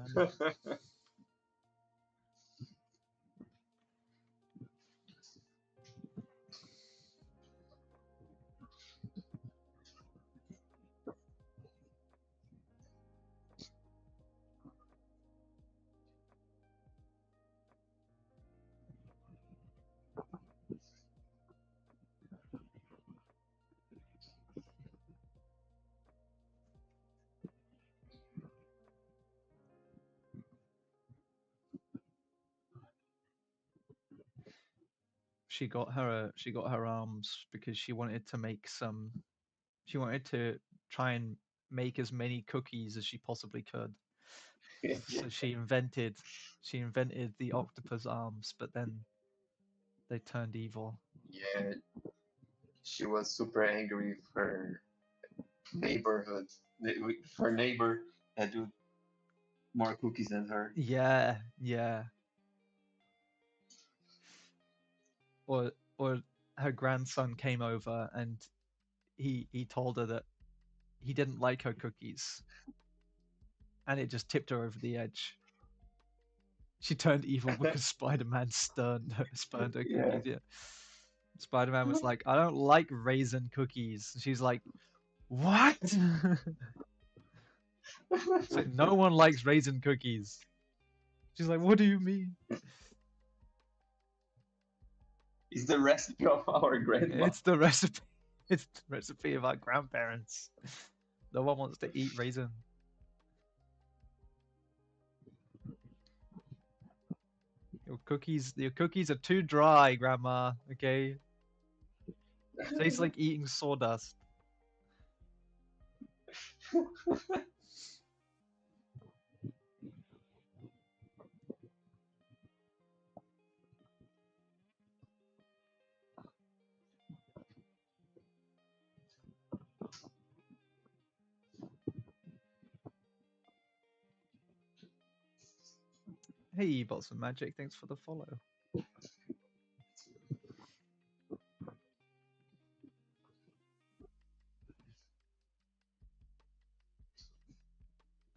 A: She got her arms because she wanted to make some she wanted to try and make as many cookies as she possibly could.
B: Yeah.
A: So she invented the octopus arms, but then they turned evil.
B: Yeah, she was super angry with her neighborhood, her neighbor that do more cookies than her.
A: Yeah, yeah. Or her grandson came over and he told her that he didn't like her cookies and it just tipped her over the edge. She turned evil because Spider-Man spurned her
B: Yeah.
A: cookies. Yeah. Spider-Man was like, I don't like raisin cookies. She's like, what? It's like, no one likes raisin cookies. She's like, what do you mean?
B: It's the recipe of our grandma.
A: It's the recipe. It's the recipe of our grandparents. No one wants to eat raisin. Your cookies are too dry, Grandma. Okay, tastes like eating sawdust. Hey, Bots of Magic, thanks for the follow.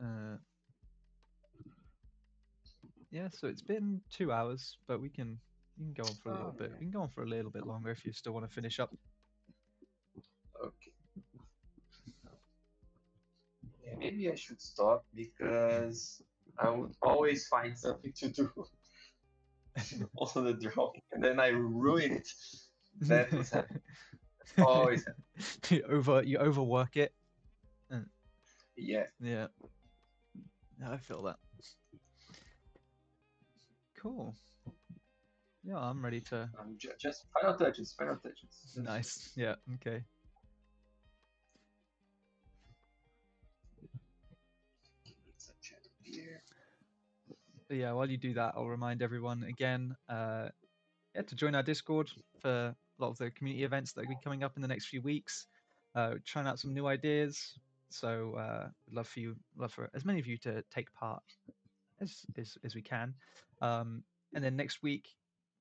A: Uh, yeah, so it's been 2 hours, but we can go on for a little
B: Oh,
A: bit. We can go on for a little bit longer if you still want to finish up.
B: okay. Yeah, maybe I should stop because I would always find something to do on the drawing, and then I ruin it. That was happening. Always happening.
A: You overwork it.
B: Yeah.
A: Yeah, I feel that. Cool. Yeah, I'm ready to.
B: Just final touches. Final touches.
A: Nice. Yeah. Okay.
B: It's a chat here.
A: But yeah, while you do that, I'll remind everyone again, yeah, to join our Discord for a lot of the community events that will be coming up in the next few weeks. Trying out some new ideas. So love for as many of you to take part as we can. And then next week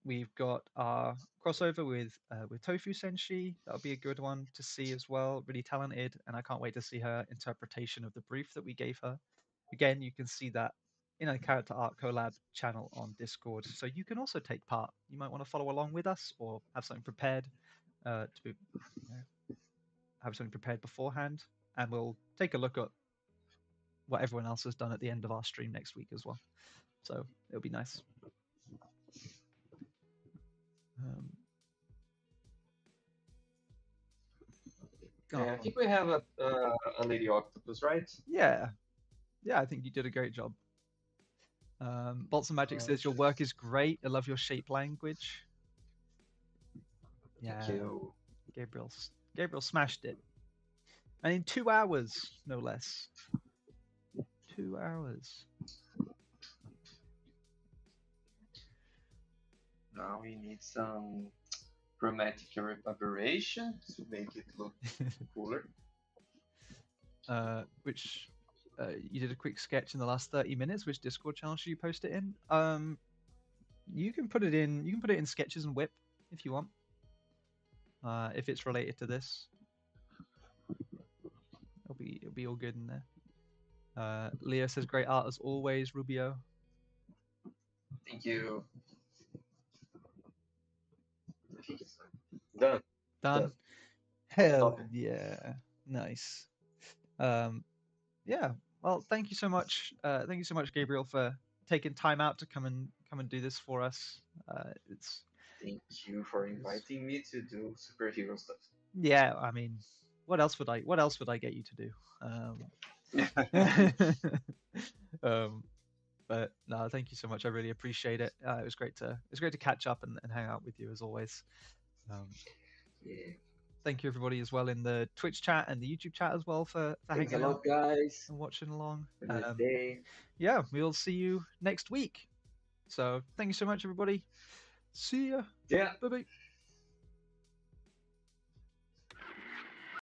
A: we've got our crossover with Tofu Senshi. That'll be a good one to see as well. Really talented, and I can't wait to see her interpretation of the brief that we gave her. Again, you can see that in a character art collab channel on Discord, so you can also take part. You might want to follow along with us or have something prepared to have something prepared beforehand, and we'll take a look at what everyone else has done at the end of our stream next week as well. So it'll be nice. Um,
B: Yeah, I
A: oh,
B: think we have a lady octopus, right?
A: yeah, yeah, I think you did a great job. Bolts of Magic says your work is great. I love your shape language.
B: Thank
A: Yeah,
B: you.
A: Gabriel smashed it, and in 2 hours, no less. 2 hours.
B: Now we need some chromatic aberration to make it look cooler.
A: Which you did a quick sketch in the last 30 minutes. Which Discord channel should you post it in? You can put it in. You can put it in sketches and whip if you want. If it's related to this, it'll be all good in there. Leo says great art as always, Rubio.
B: Thank you. I think it's done.
A: Done.
B: Done.
A: Hell
B: Stop it.
A: yeah, nice. Yeah. Well, thank you so much. Thank you so much, Gabriel, for taking time out to come and do this for us. It's
B: Thank you for inviting me to do superhero stuff.
A: yeah. I mean, what else would I get you to do? But no, thank you so much. I really appreciate it. It was great to catch up and hang out with you as always.
B: Yeah.
A: Thank you everybody as well in the Twitch chat and the YouTube chat as well for
B: Thanks a
A: hanging out
B: lot, guys.
A: and watching along.
B: Have a nice day.
A: Yeah, we'll see you next week. So thank you so much, everybody. See ya.
B: Yeah.
A: Bye bye.